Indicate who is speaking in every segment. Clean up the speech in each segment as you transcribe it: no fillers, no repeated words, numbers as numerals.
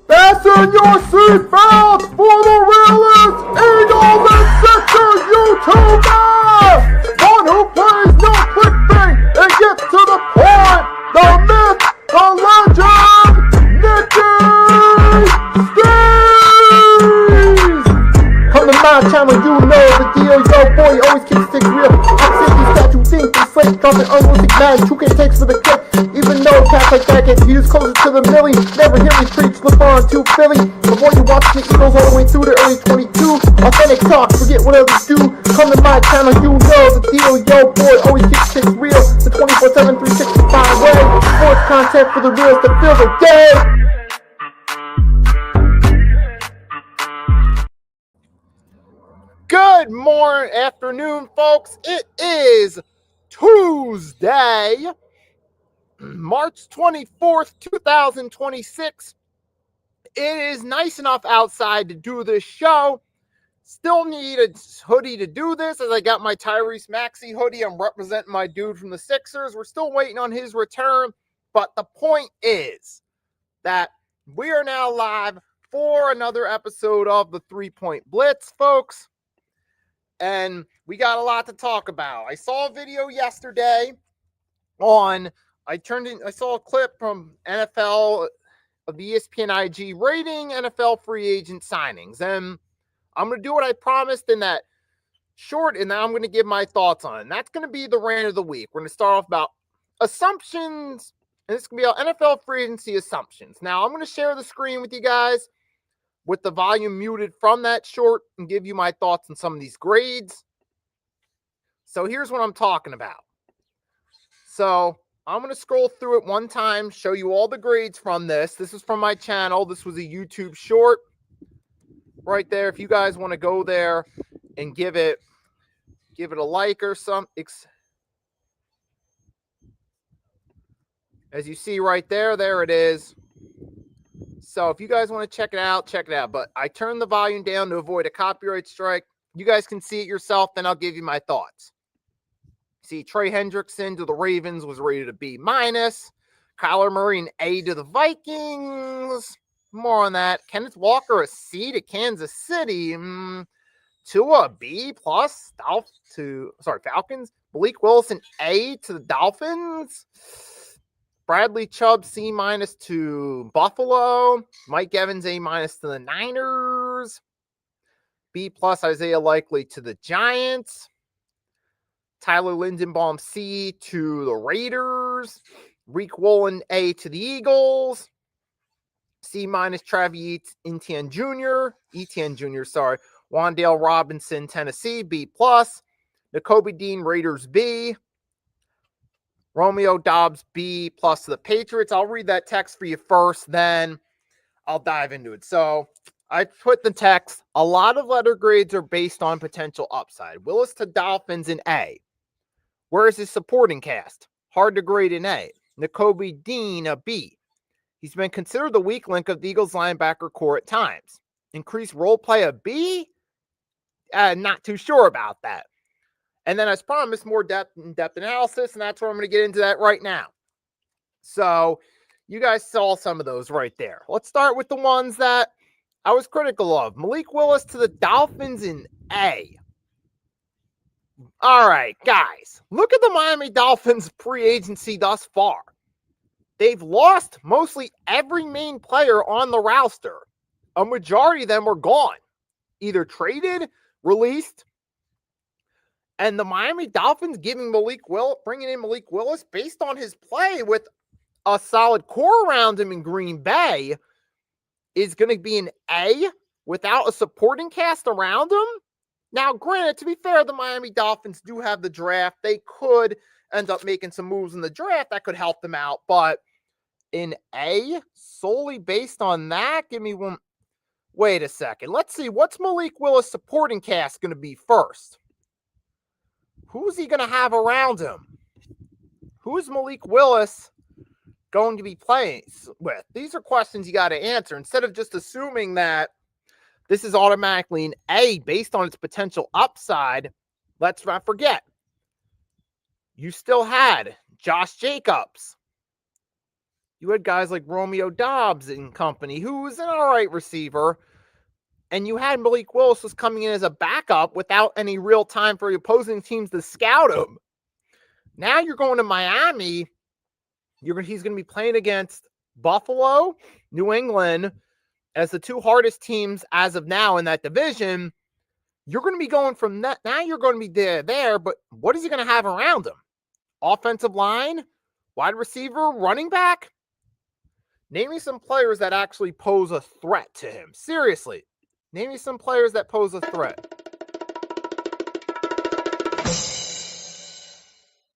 Speaker 1: Fasten your seatbelts for the realest Eagles and Sixers YouTuber! One who plays no clickbait and gets to the point! The myth, the legend, Nikki an unrealistic man. 2K takes for the kick. Even though cats like that get used closer to the millie. Never hear me preach, slip on to Philly. Before you watch the Eagles all the way through the early 22. Authentic talk, forget what others do. Come to my channel, you know the deal. Yo, boy, always keep shit real. The 24/7, 365 way. Sports content for the reals that feel the day. Good morning, afternoon, folks. It is Tuesday, March 24th, 2026. It is nice enough outside to do this show. Still need a hoodie to do this, as I got my Tyrese Maxey hoodie. I'm representing my dude from the Sixers. We're still waiting on his return, but the point is that we are now live for another episode of the 3-Point Blitz, folks. And we got a lot to talk about. I saw a video yesterday I saw a clip from NFL of the ESPN IG rating NFL free agent signings. And I'm going to do what I promised in that short, and now I'm going to give my thoughts on it. And that's going to be the rant of the week. We're going to start off about assumptions, and it's going to be about NFL free agency assumptions. Now, I'm going to share the screen with you guys with the volume muted from that short and give you my thoughts on some of these grades. So here's what I'm talking about. So I'm going to scroll through it one time, show you all the grades from this. This is from my channel. This was a YouTube short right there. If you guys want to go there and give it a like or something. As you see right there, there it is. So if you guys want to check it out, check it out. But I turned the volume down to avoid a copyright strike. You guys can see it yourself, then I'll give you my thoughts. See, Trey Hendrickson to the Ravens was rated a B-. Kyler Murray an A to the Vikings. More on that. Kenneth Walker a C to Kansas City. Tua B+. Falcons. Malik Willis an A to the Dolphins. Bradley Chubb C- to Buffalo. Mike Evans A- to the Niners. B+ Isaiah Likely to the Giants. Tyler Lindenbaum C to the Raiders. Reek Woolen A to the Eagles. C- Travis Etienne Jr. Wan'Dale Robinson, Tennessee, B+. Nakobe Dean, Raiders, B. Romeo Dobbs, B+ to the Patriots. I'll read that text for you first, then I'll dive into it. So I put the text. A lot of letter grades are based on potential upside. Willis to Dolphins in A. Where is his supporting cast? Hard to grade in A. Nakobe Dean, a B. He's been considered the weak link of the Eagles linebacker core at times. Increased role play, a B? Not too sure about that. And then, as promised, more depth analysis, and that's where I'm going to get into that right now. So you guys saw some of those right there. Let's start with the ones that I was critical of. Malik Willis to the Dolphins in A. All right, guys, look at the Miami Dolphins pre-agency thus far. They've lost mostly every main player on the roster. A majority of them are gone, either traded, released. And the Miami Dolphins bringing in Malik Willis based on his play with a solid core around him in Green Bay is going to be an A without a supporting cast around him. Now, granted, to be fair, the Miami Dolphins do have the draft. They could end up making some moves in the draft that could help them out. But in A, solely based on that, give me one. Wait a second. Let's see. What's Malik Willis' supporting cast going to be first? Who's he going to have around him? Who's Malik Willis going to be playing with? These are questions you got to answer instead of just assuming that this is automatically an A based on its potential upside. Let's not forget, you still had Josh Jacobs. You had guys like Romeo Dobbs and company, who was an all right receiver. And you had Malik Willis was coming in as a backup without any real time for the opposing teams to scout him. Now you're going to Miami. He's going to be playing against Buffalo, New England, as the two hardest teams as of now in that division. You're going to be going from that. Now you're going to be there, but what is he going to have around him? offensive line, wide receiver, running back. Name me some players that actually pose a threat to him. Seriously, name me some players that pose a threat.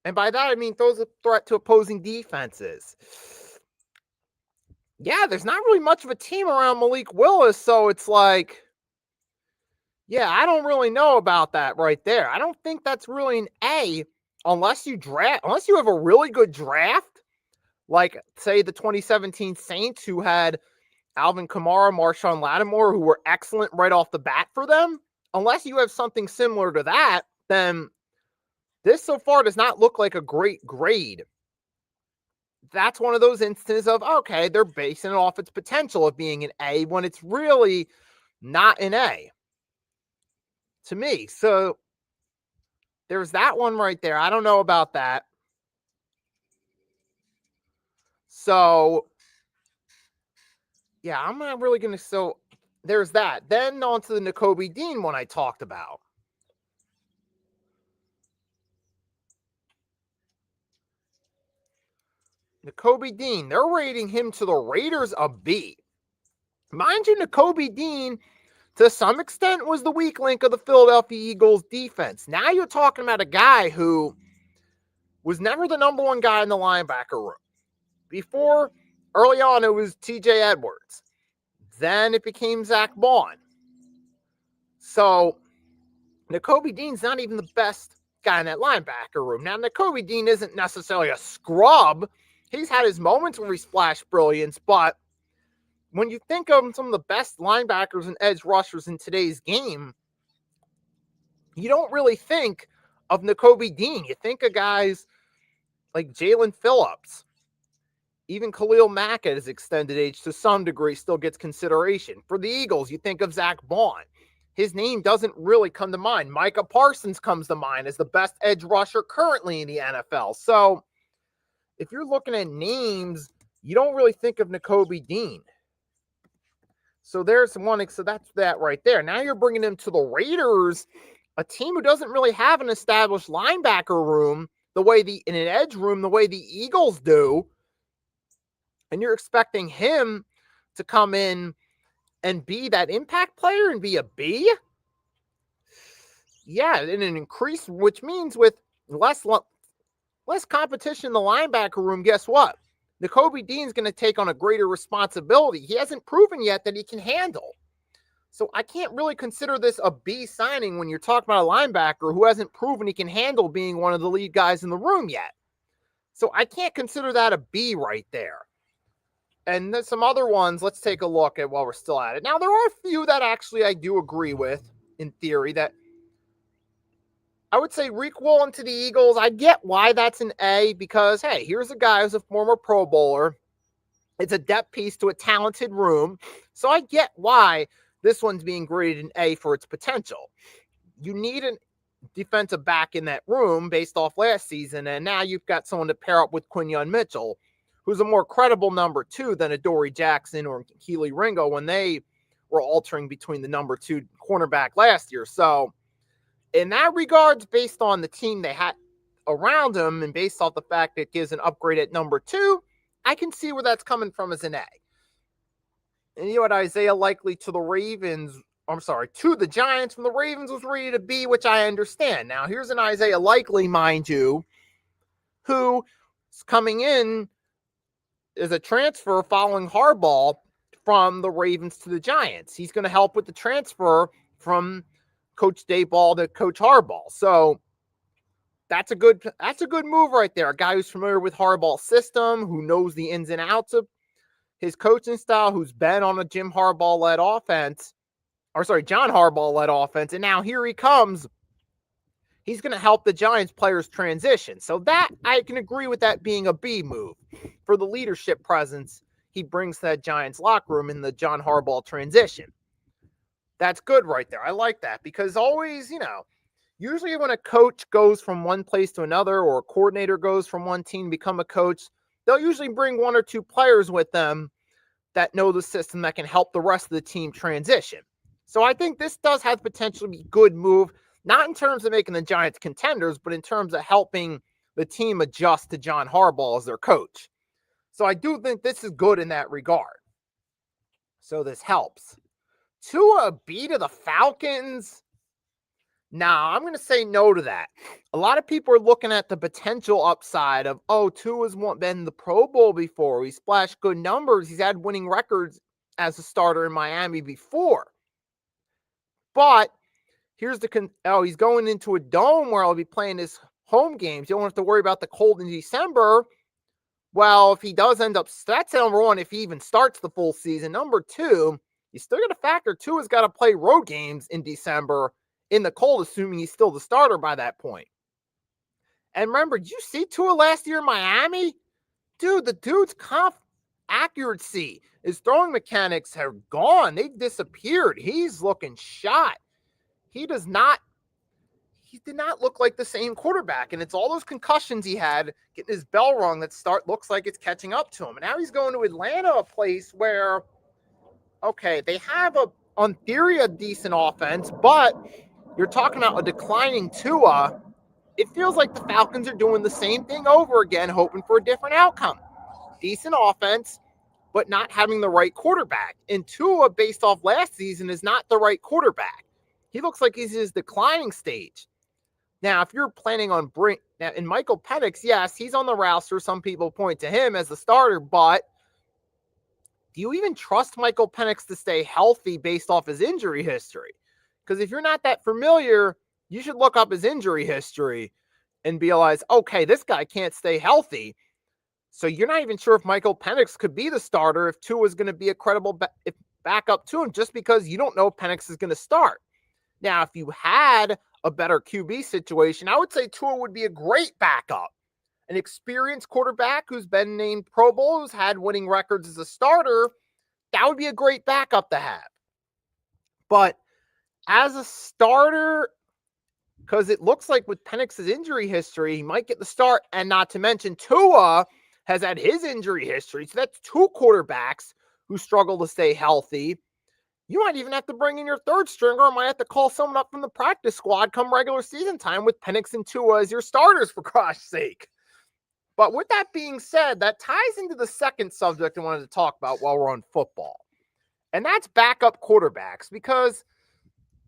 Speaker 1: And by that, I mean those a threat to opposing defenses. Yeah, there's not really much of a team around Malik Willis, so it's like, yeah, I don't really know about that right there. I don't think that's really an A unless you have a really good draft, like, say, the 2017 Saints, who had Alvin Kamara, Marshawn Lattimore, who were excellent right off the bat for them. Unless you have something similar to that, then this so far does not look like a great grade. That's one of those instances of, okay, they're basing it off its potential of being an A when it's really not an A to me. So there's that one right there. I don't know about that. So yeah, I'm not really going to. So there's that. Then on to the Nakobe Dean one I talked about. Nakobe Dean, they're rating him to the Raiders a B. Mind you, Nakobe Dean, to some extent, was the weak link of the Philadelphia Eagles defense. Now you're talking about a guy who was never the number one guy in the linebacker room. Before, early on, it was TJ Edwards. Then it became Zach Bond. So Nakobe Dean's not even the best guy in that linebacker room. Now, Nakobe Dean isn't necessarily a scrub. He's had his moments where he splashed brilliance, but when you think of some of the best linebackers and edge rushers in today's game, you don't really think of Nakobe Dean. You think of guys like Jalen Phillips. Even Khalil Mack at his extended age to some degree still gets consideration. For the Eagles, you think of Zach Bond. His name doesn't really come to mind. Micah Parsons comes to mind as the best edge rusher currently in the NFL. So if you're looking at names, you don't really think of Nakobe Dean. So there's one. So that's that right there. Now you're bringing him to the Raiders, a team who doesn't really have an established linebacker room in an edge room the way the Eagles do. And you're expecting him to come in and be that impact player and be a B? Yeah, in an increase, which means with less competition in the linebacker room, guess what? Nakobe Dean's going to take on a greater responsibility. He hasn't proven yet that he can handle. So I can't really consider this a B signing when you're talking about a linebacker who hasn't proven he can handle being one of the lead guys in the room yet. So I can't consider that a B right there. And there's some other ones. Let's take a look at while we're still at it. Now, there are a few that actually I do agree with, in theory, that I would say Reek Woolen to the Eagles. I get why that's an A because, hey, here's a guy who's a former Pro Bowler. It's a depth piece to a talented room. So I get why this one's being graded an A for its potential. You need a defensive back in that room based off last season, and now you've got someone to pair up with Quinyon Mitchell, who's a more credible number two than a Dory Jackson or Keely Ringo when they were altering between the number two cornerback last year. So in that regards, based on the team they had around him and based off the fact that it gives an upgrade at number two, I can see where that's coming from as an A. And you know what, Isaiah Likely to the Giants from the Ravens was rated a B, which I understand. Now, here's an Isaiah Likely, mind you, who is coming in is a transfer following Harbaugh from the Ravens to the Giants. He's going to help with the transfer from Coach Dayball to Coach Harbaugh. So that's a good move right there. A guy who's familiar with Harbaugh's system, who knows the ins and outs of his coaching style, who's been on a John Harbaugh-led offense. And now here he comes. He's going to help the Giants players transition. So that I can agree with that being a B move for the leadership presence he brings to that Giants locker room in the John Harbaugh transition. That's good right there. I like that because always, usually when a coach goes from one place to another or a coordinator goes from one team to become a coach, they'll usually bring one or two players with them that know the system that can help the rest of the team transition. So I think this does have potential to be a good move. Not in terms of making the Giants contenders, but in terms of helping the team adjust to John Harbaugh as their coach. So I do think this is good in that regard. So this helps. Tua B to the Falcons? Nah, I'm going to say no to that. A lot of people are looking at the potential upside of, Tua's been in the Pro Bowl before. He splashed good numbers. He's had winning records as a starter in Miami before. But here's he's going into a dome where he'll be playing his home games. You don't have to worry about the cold in December. Well, if he does end up, that's number one, if he even starts the full season. Number two, you still got to factor Tua's got to play road games in December in the cold, assuming he's still the starter by that point. And remember, did you see Tua last year in Miami? Dude, the dude's accuracy, his throwing mechanics have gone. They've disappeared. He's looking shot. He did not look like the same quarterback. And it's all those concussions he had, getting his bell rung looks like it's catching up to him. And now he's going to Atlanta, a place where, okay, they have on theory, a decent offense, but you're talking about a declining Tua. It feels like the Falcons are doing the same thing over again, hoping for a different outcome. Decent offense, but not having the right quarterback. And Tua, based off last season, is not the right quarterback. He looks like he's in his declining stage. Now, if you're planning on and Michael Penix, yes, he's on the roster. Some people point to him as the starter, but do you even trust Michael Penix to stay healthy based off his injury history? Because if you're not that familiar, you should look up his injury history and realize, okay, this guy can't stay healthy. So you're not even sure if Michael Penix could be the starter if Tua is going to be a credible backup to him, just because you don't know if Penix is going to start. Now, if you had a better QB situation, I would say Tua would be a great backup. An experienced quarterback who's been named Pro Bowl, who's had winning records as a starter, that would be a great backup to have. But as a starter, because it looks like with Penix's injury history, he might get the start, and not to mention Tua has had his injury history. So that's two quarterbacks who struggle to stay healthy. You might even have to bring in your third stringer, or might have to call someone up from the practice squad come regular season time with Penix and Tua as your starters, for gosh sake. But with that being said, that ties into the second subject I wanted to talk about while we're on football. And that's backup quarterbacks, because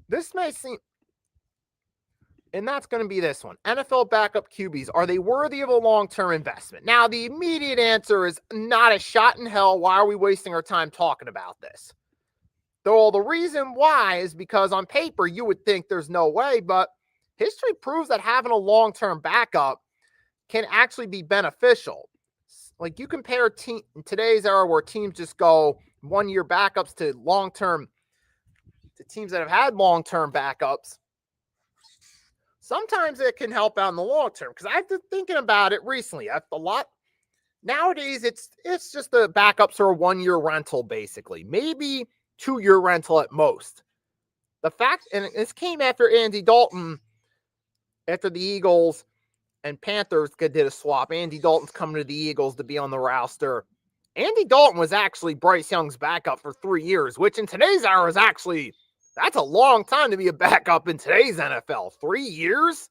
Speaker 1: this may seem, and that's going to be this one. NFL backup QBs, are they worthy of a long-term investment? Now, the immediate answer is not a shot in hell. Why are we wasting our time talking about this? Though the reason why is because on paper, you would think there's no way, but history proves that having a long-term backup can actually be beneficial. Like, you compare in today's era where teams just go one-year backups to long-term, to teams that have had long-term backups. Sometimes it can help out in the long term, because I've been thinking about it recently. Nowadays, it's just the backups are a one-year rental, basically. Maybe 2-year rental at most. The fact, and this came after Andy Dalton, after the Eagles and Panthers did a swap. Andy Dalton's coming to the Eagles to be on the roster. Andy Dalton was actually Bryce Young's backup for 3 years, which in today's era is actually, that's a long time to be a backup in today's NFL. 3 years?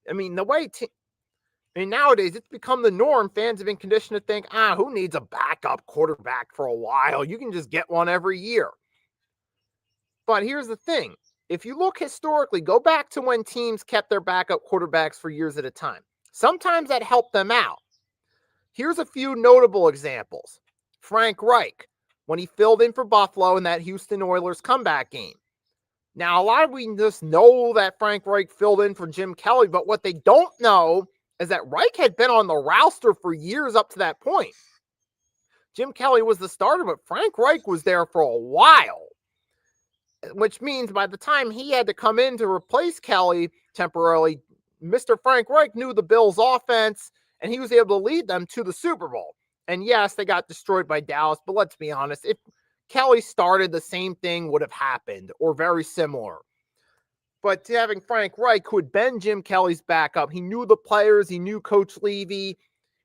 Speaker 1: I mean, nowadays it's become the norm. Fans have been conditioned to think, who needs a backup quarterback for a while? You can just get one every year. But here's the thing. If you look historically, go back to when teams kept their backup quarterbacks for years at a time. Sometimes that helped them out. Here's a few notable examples. Frank Reich, when he filled in for Buffalo in that Houston Oilers comeback game. Now, a lot of we just know that Frank Reich filled in for Jim Kelly, but what they don't know is that Reich had been on the roster for years up to that point. Jim Kelly was the starter, but Frank Reich was there for a while, which means by the time he had to come in to replace Kelly temporarily, Mr. Frank Reich knew the Bills' offense, and he was able to lead them to the Super Bowl. And yes, they got destroyed by Dallas, but let's be honest, if Kelly started, the same thing would have happened, or very similar. But having Frank Reich, who had been Jim Kelly's backup, he knew the players, he knew Coach Levy,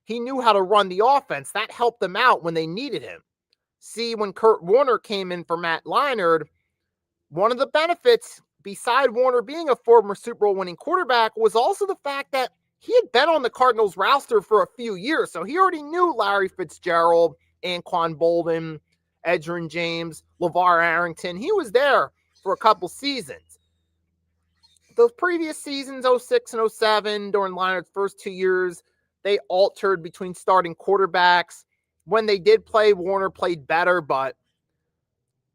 Speaker 1: he knew how to run the offense. That helped them out when they needed him. See, when Kurt Warner came in for Matt Leinart, one of the benefits, beside Warner being a former Super Bowl winning quarterback, was also the fact that he had been on the Cardinals roster for a few years, so he already knew Larry Fitzgerald, Anquan Bolden, Edgerrin James, LeVar Arrington. He was there for a couple seasons. Those previous seasons, 06 and 07, during Leonard's first 2 years, they altered between starting quarterbacks. When they did play, Warner played better, but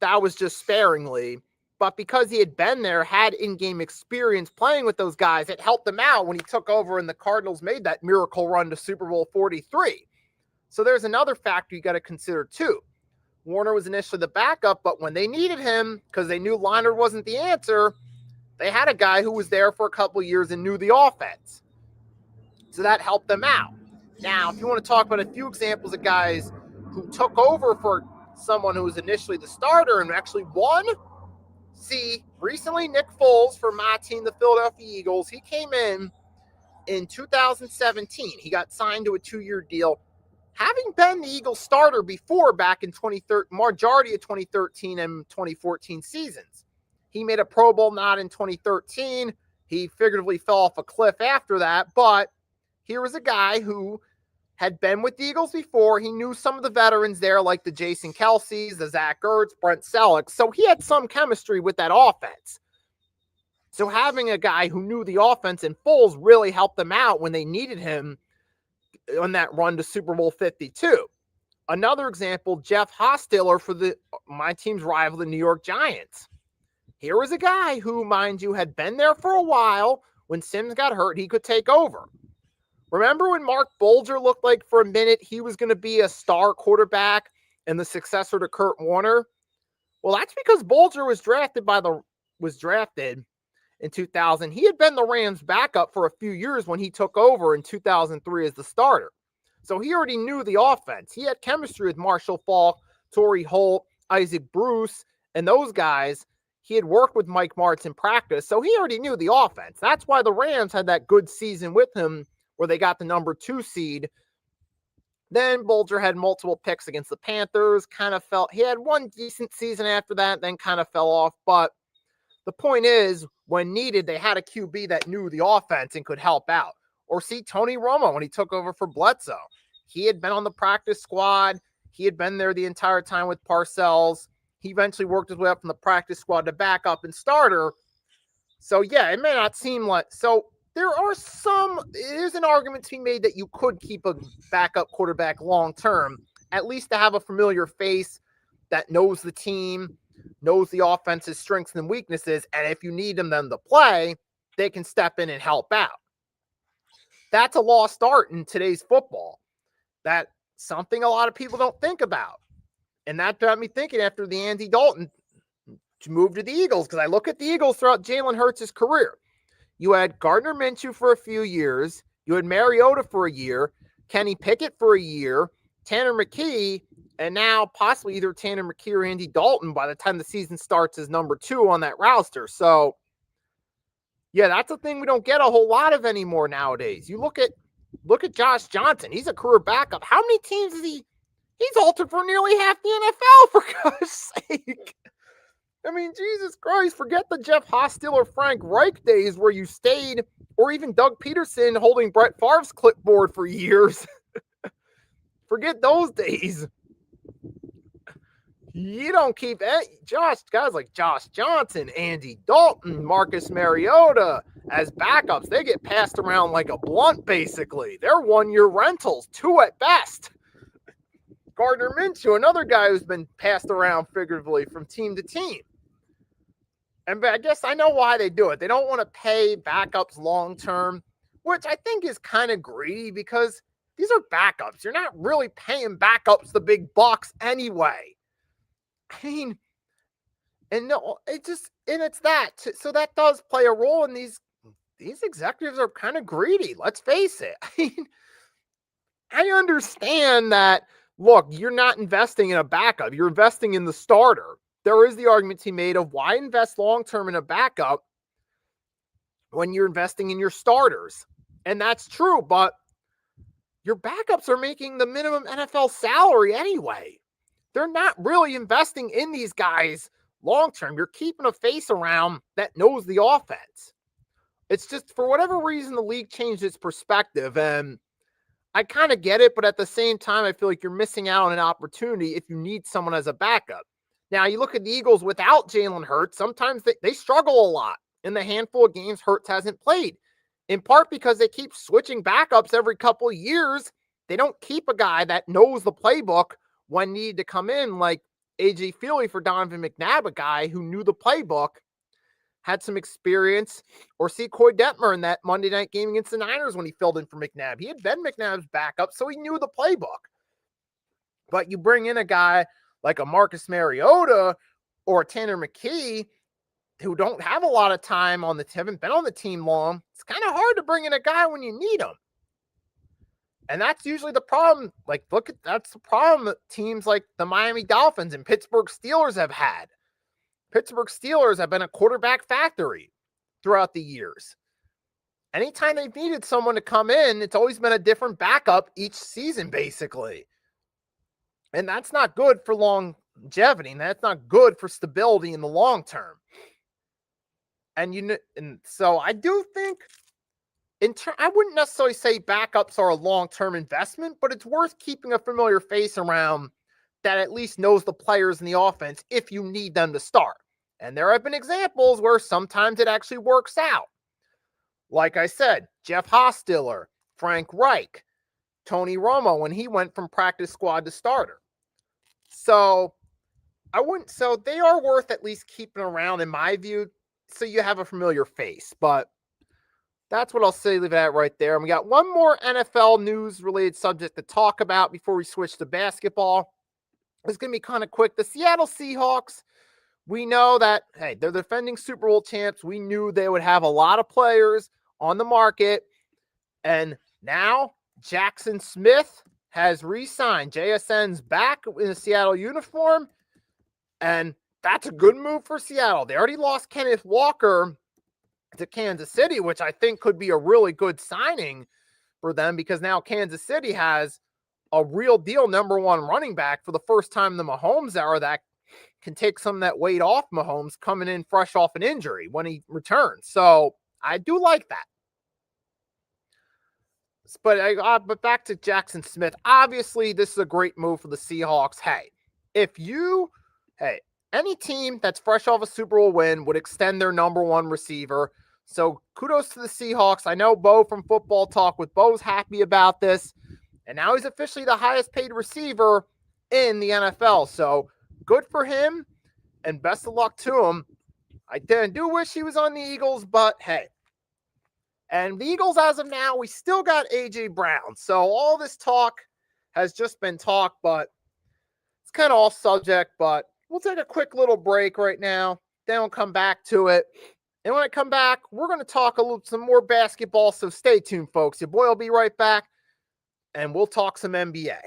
Speaker 1: that was just sparingly. But because he had been there, had in-game experience playing with those guys, it helped him out when he took over and the Cardinals made that miracle run to Super Bowl 43. So there's another factor you got to consider too. Warner was initially the backup, but when they needed him, because they knew Leonard wasn't the answer, they had a guy who was there for a couple of years and knew the offense. So that helped them out. Now, if you want to talk about a few examples of guys who took over for someone who was initially the starter and actually won, see, recently Nick Foles for my team, the Philadelphia Eagles, he came in 2017. He got signed to a 2-year deal. Having been the Eagles starter before back in 2013, majority of 2013 and 2014 seasons. He made a Pro Bowl nod in 2013. He figuratively fell off a cliff after that, but here was a guy who had been with the Eagles before. He knew some of the veterans there, like the Jason Kelce's, the Zach Ertz, Brent Selleck. So he had some chemistry with that offense. So having a guy who knew the offense and Foles really helped them out when they needed him on that run to Super Bowl 52. Another example, Jeff Hostetler for my team's rival, the New York Giants. Here was a guy who, mind you, had been there for a while. When Sims got hurt, he could take over. Remember when Mark Bulger looked like for a minute he was going to be a star quarterback and the successor to Kurt Warner? Well, that's because Bulger was drafted in 2000. He had been the Rams' backup for a few years when he took over in 2003 as the starter. So he already knew the offense. He had chemistry with Marshall Faulk, Torrey Holt, Isaac Bruce, and those guys. He had worked with Mike Martz in practice, so he already knew the offense. That's why the Rams had that good season with him where they got the number 2 seed. Then Bulger had multiple picks against the Panthers, he had one decent season after that, then kind of fell off. But the point is, when needed, they had a QB that knew the offense and could help out. Or see Tony Romo when he took over for Bledsoe. He had been on the practice squad. He had been there the entire time with Parcells. He eventually worked his way up from the practice squad to backup and starter. So, yeah, it may not seem like... So, there's an argument to be made that you could keep a backup quarterback long-term, at least to have a familiar face that knows the team, knows the offense's strengths and weaknesses, and if you need them to play, they can step in and help out. That's a lost art in today's football. That's something a lot of people don't think about. And that got me thinking after the Andy Dalton move to the Eagles, because I look at the Eagles throughout Jalen Hurts' career. You had Gardner Minshew for a few years. You had Mariota for a year, Kenny Pickett for a year, Tanner McKee, and now possibly either Tanner McKee or Andy Dalton by the time the season starts as number 2 on that roster. So, yeah, that's a thing we don't get a whole lot of anymore nowadays. You look at Josh Johnson. He's a career backup. How many teams is he? He's altered for nearly half the NFL, for God's sake. I mean, Jesus Christ, forget the Jeff Hostetler, Frank Reich days where you stayed, or even Doug Peterson holding Brett Favre's clipboard for years. Forget those days. You don't keep guys like Josh Johnson, Andy Dalton, Marcus Mariota as backups. They get passed around like a blunt, basically. They're 1-year rentals, 2 at best. Gardner Minshew, another guy who's been passed around figuratively from team to team. And I guess I know why they do it. They don't want to pay backups long-term, which I think is kind of greedy because these are backups. You're not really paying backups the big bucks anyway. I mean, it's that. So that does play a role in these executives are kind of greedy. Let's face it. I mean, I understand that, look, you're not investing in a backup. You're investing in the starter. There is the argument to be made of why invest long-term in a backup when you're investing in your starters. And that's true, but your backups are making the minimum NFL salary anyway. They're not really investing in these guys long-term. You're keeping a face around that knows the offense. It's just for whatever reason, the league changed its perspective. And I kind of get it, but at the same time, I feel like you're missing out on an opportunity if you need someone as a backup. Now, you look at the Eagles without Jalen Hurts, sometimes they struggle a lot in the handful of games Hurts hasn't played, in part because they keep switching backups every couple of years. They don't keep a guy that knows the playbook when needed to come in, like A.J. Feely for Donovan McNabb, a guy who knew the playbook, had some experience, or see Coy Detmer in that Monday night game against the Niners when he filled in for McNabb. He had been McNabb's backup, so he knew the playbook. But you bring in a guy like a Marcus Mariota or a Tanner McKee who don't have a lot of time on the haven't been on the team long. It's kind of hard to bring in a guy when you need him. And that's usually the problem. Like, that's the problem that teams like the Miami Dolphins and Pittsburgh Steelers have had. Pittsburgh Steelers have been a quarterback factory throughout the years. Anytime they've needed someone to come in, it's always been a different backup each season, basically. And that's not good for longevity. And that's not good for stability in the long term. And so I do think I wouldn't necessarily say backups are a long-term investment, but it's worth keeping a familiar face around that at least knows the players in the offense if you need them to start. And there have been examples where sometimes it actually works out. Like I said, Jeff Hostetler, Frank Reich, Tony Romo when he went from practice squad to starter. So they are worth at least keeping around in my view, so you have a familiar face. But that's what I'll say, leave it at right there. And we got one more NFL news related subject to talk about before we switch to basketball. It's going to be kind of quick. The Seattle Seahawks, we know that, hey, they're defending Super Bowl champs. We knew they would have a lot of players on the market. And now Jackson Smith has re-signed. JSN's back in the Seattle uniform. And that's a good move for Seattle. They already lost Kenneth Walker to Kansas City, which I think could be a really good signing for them because now Kansas City has a real deal number one running back for the first time in the Mahomes era that can take some of that weight off Mahomes coming in fresh off an injury when he returns. So I do like that. But back to Jackson Smith. Obviously, this is a great move for the Seahawks. Any team that's fresh off a Super Bowl win would extend their number one receiver. So kudos to the Seahawks. I know Bo from Football Talk with Bo's happy about this. And now he's officially the highest paid receiver in the NFL. So good for him and best of luck to him. I do wish he was on the Eagles, but hey. And the Eagles, as of now, we still got A.J. Brown. So all this talk has just been talk, but it's kind of off subject. But we'll take a quick little break right now. Then we'll come back to it. And when I come back, we're going to talk some more basketball. So stay tuned, folks. Your boy will be right back, and we'll talk some NBA.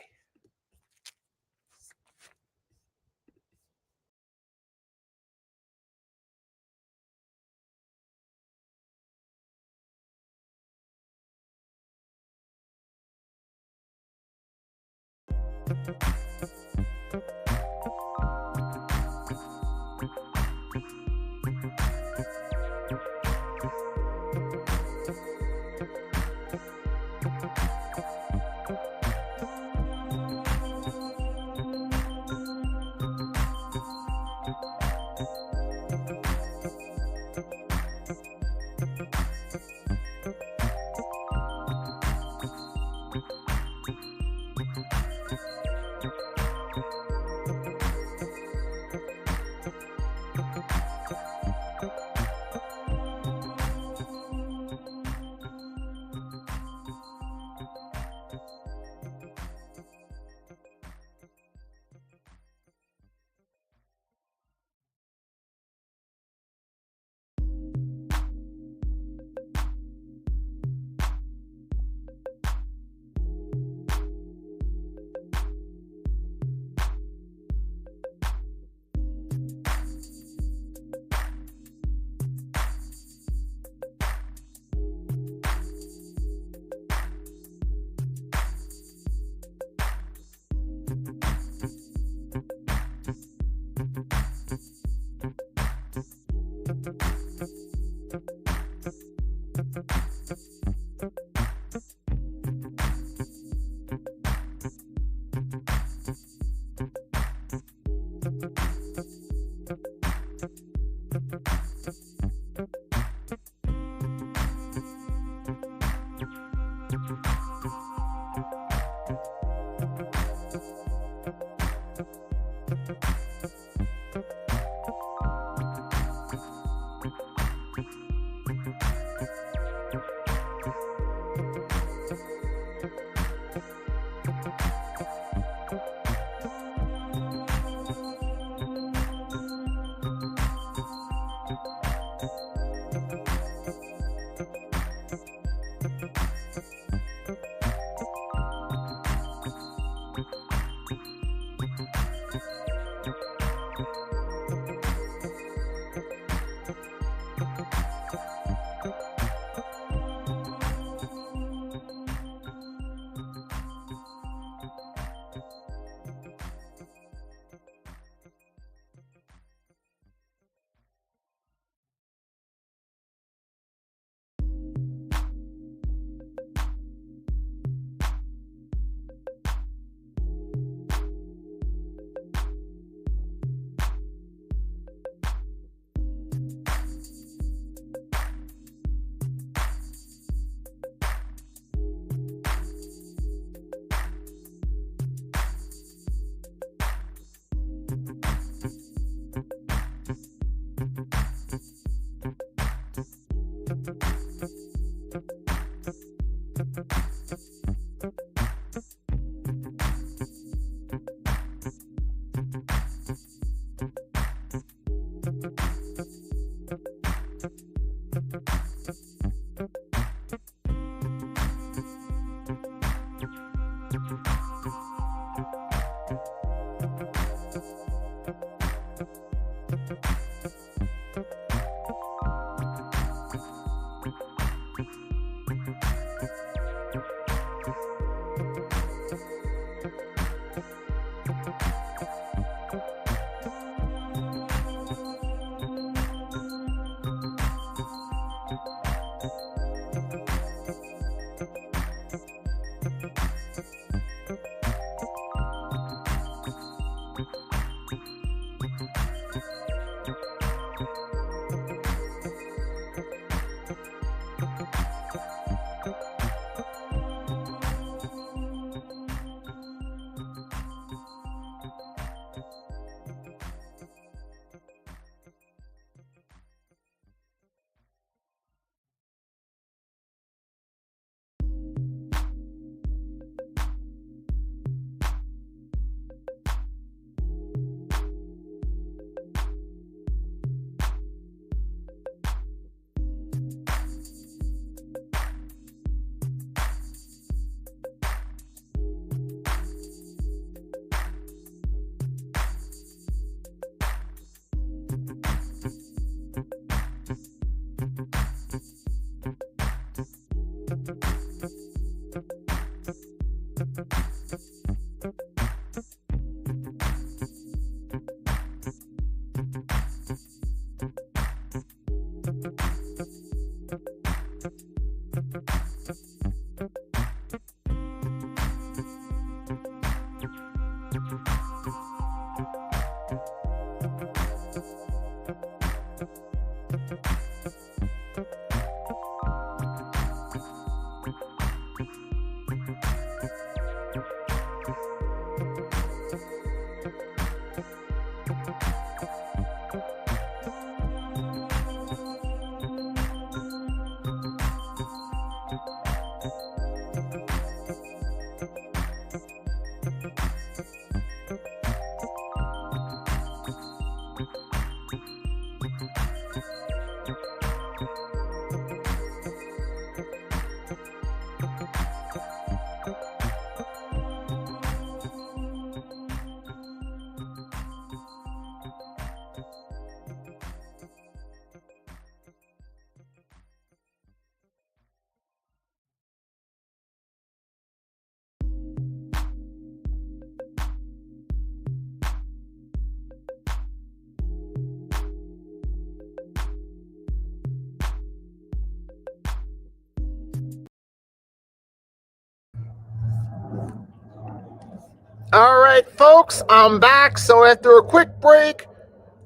Speaker 1: All right, folks, I'm back. So after a quick break,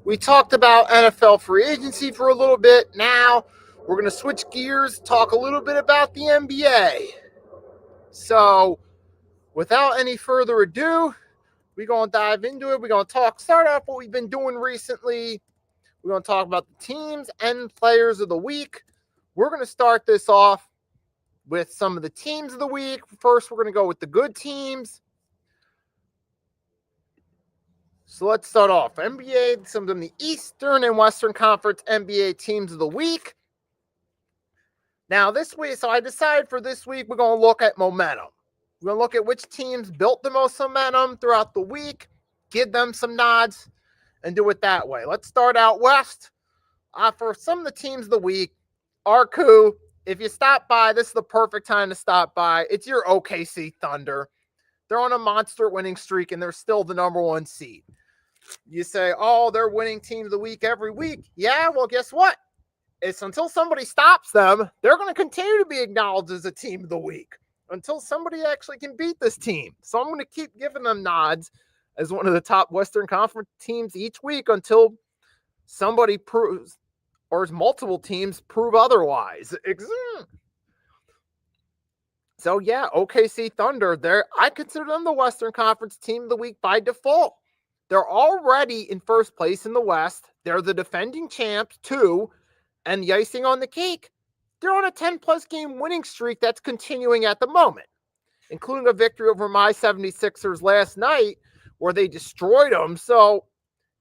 Speaker 1: we talked about NFL free agency for a little bit. Now we're going to switch gears, talk a little bit about the NBA. So without any further ado, we're going to dive into it. We're going to start off what we've been doing recently. We're going to talk about the teams and players of the week. We're going to start this off with some of the teams of the week. First, we're going to go with the good teams. So let's start off. NBA, some of the Eastern and Western Conference NBA teams of the week. Now, this week, so I decided for this week, we're going to look at momentum. We're going to look at which teams built the most momentum throughout the week, give them some nods, and do it that way. Let's start out West. For some of the teams of the week, Arku, if you stop by, this is the perfect time to stop by. It's your OKC Thunder. They're on a monster winning streak, and they're still the number one seed. You say, oh, they're winning team of the week every week. Yeah, well, guess what? It's until somebody stops them, they're going to continue to be acknowledged as a team of the week until somebody actually can beat this team. So I'm going to keep giving them nods as one of the top Western Conference teams each week until somebody proves, or multiple teams prove otherwise. So yeah, OKC Thunder, I consider them the Western Conference team of the week by default. They're already in first place in the West. They're the defending champs too. And the icing on the cake, they're on a 10-plus game winning streak that's continuing at the moment, including a victory over my 76ers last night where they destroyed them. So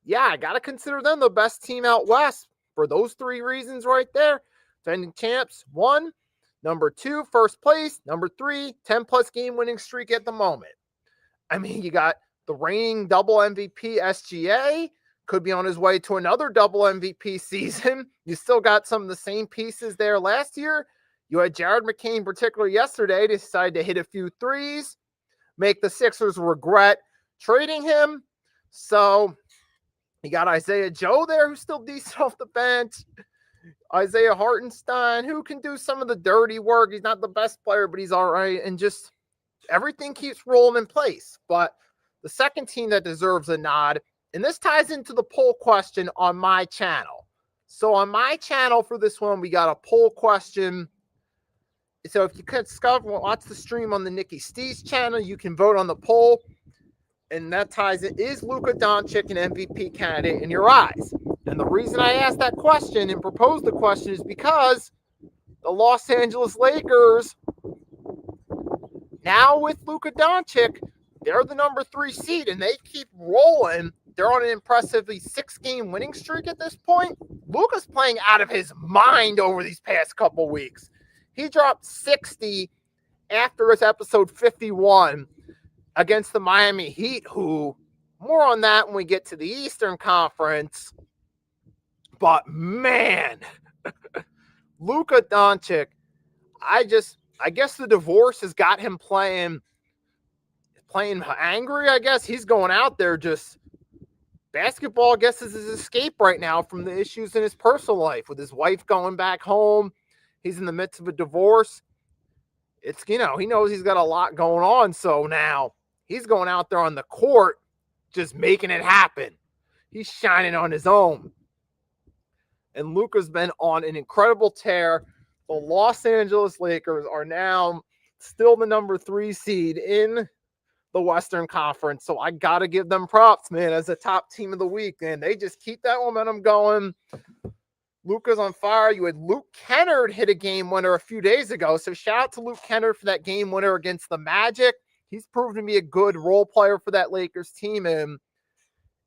Speaker 1: yeah, I got to consider them the best team out West for those three reasons right there. Defending champs, 1. Number 2, first place. Number 3, 10-plus game winning streak at the moment. I mean, you got the reigning double MVP SGA could be on his way to another double MVP season. You still got some of the same pieces there last year. You had Jared McCain, particularly yesterday, decide to hit a few threes, make the Sixers regret trading him. So you got Isaiah Joe there, who's still decent off the bench. Isaiah Hartenstein, who can do some of the dirty work. He's not the best player, but he's all right. And just everything keeps rolling in place. But the second team that deserves a nod, and this ties into the poll question on my channel. So on my channel for this one, we got a poll question. So if you could watch the stream on the Nikki Stees channel, you can vote on the poll. And that ties it. Is Luka Doncic an MVP candidate in your eyes? And the reason I asked that question and proposed the question is because the Los Angeles Lakers, now with Luka Doncic, they're the number 3 seed and they keep rolling. They're on an impressively 6-game winning streak at this point. Luka's playing out of his mind over these past couple weeks. He dropped 60 after his episode 51 against the Miami Heat, who, more on that when we get to the Eastern Conference. But man, Luka Doncic, I guess the divorce has got him playing angry, I guess. He's going out there just basketball, I guess, is his escape right now from the issues in his personal life with his wife going back home. He's in the midst of a divorce. It's, he knows he's got a lot going on. So now he's going out there on the court, just making it happen. He's shining on his own. And Luka's been on an incredible tear. The Los Angeles Lakers are now still the number 3 seed in the Western Conference. So I got to give them props, man, as a top team of the week. And they just keep that momentum going. Luka's on fire. You had Luke Kennard hit a game winner a few days ago. So shout out to Luke Kennard for that game winner against the Magic. He's proven to be a good role player for that Lakers team. And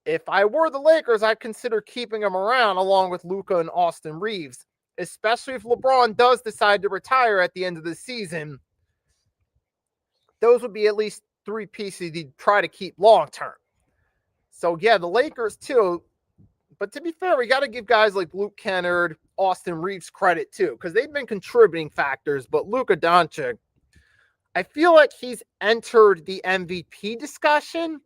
Speaker 1: if I were the Lakers, I'd consider keeping him around along with Luka and Austin Reeves, especially if LeBron does decide to retire at the end of the season. Those would be at least 3 pieces he'd try to keep long-term. So, yeah, the Lakers, too. But to be fair, we got to give guys like Luke Kennard, Austin Reeves credit, too, because they've been contributing factors. But Luka Doncic, I feel like he's entered the MVP discussion.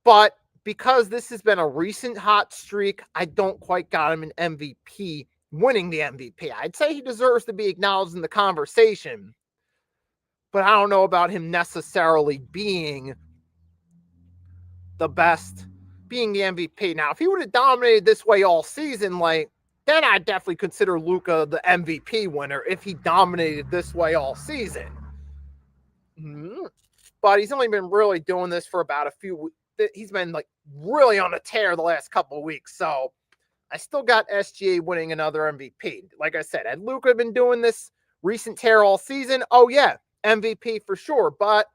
Speaker 1: But because this has been a recent hot streak, I don't quite got him an MVP, winning the MVP. I'd say he deserves to be acknowledged in the conversation. But I don't know about him necessarily being the best, being the MVP. Now, if he would have dominated this way all season, then I'd definitely consider Luka the MVP winner if he dominated this way all season. But he's only been really doing this for about a few weeks. He's been really on a tear the last couple of weeks. So I still got SGA winning another MVP. Like I said, had Luka been doing this recent tear all season, oh yeah, MVP for sure, but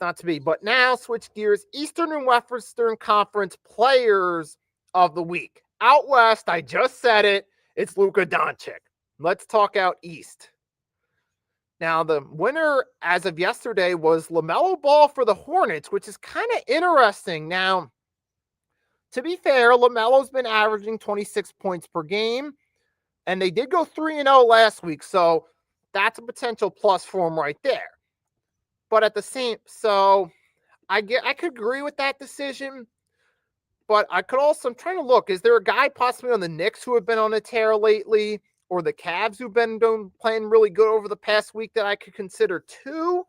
Speaker 1: not to be. But now switch gears. Eastern and Western Conference players of the week. Out West, I just said it. It's Luka Doncic. Let's talk out East. Now, the winner as of yesterday was LaMelo Ball for the Hornets, which is kind of interesting. Now, to be fair, LaMelo's been averaging 26 points per game, and they did go 3-0 last week, so that's a potential plus for him right there. But at the same, so I could agree with that decision, but I could also, I'm trying to look, is there a guy possibly on the Knicks who have been on a tear lately? Or the Cavs who've been playing really good over the past week that I could consider too?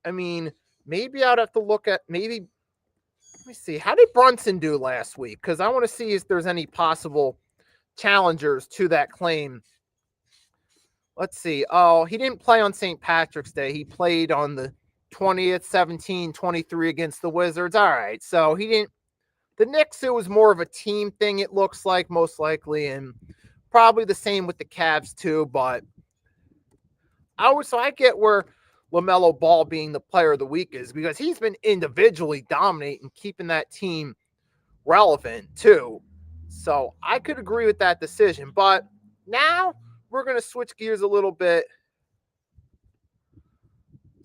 Speaker 1: I mean, maybe I'd have to look at let me see. How did Brunson do last week? Because I want to see if there's any possible challengers to that claim. Let's see. Oh, he didn't play on St. Patrick's Day. He played on the 20th, 17-23 against the Wizards. All right. So he didn't. The Knicks, it was more of a team thing, it looks like, most likely. And probably the same with the Cavs too, but I get where LaMelo Ball being the player of the week is because he's been individually dominating, keeping that team relevant too. So I could agree with that decision, but now we're going to switch gears a little bit.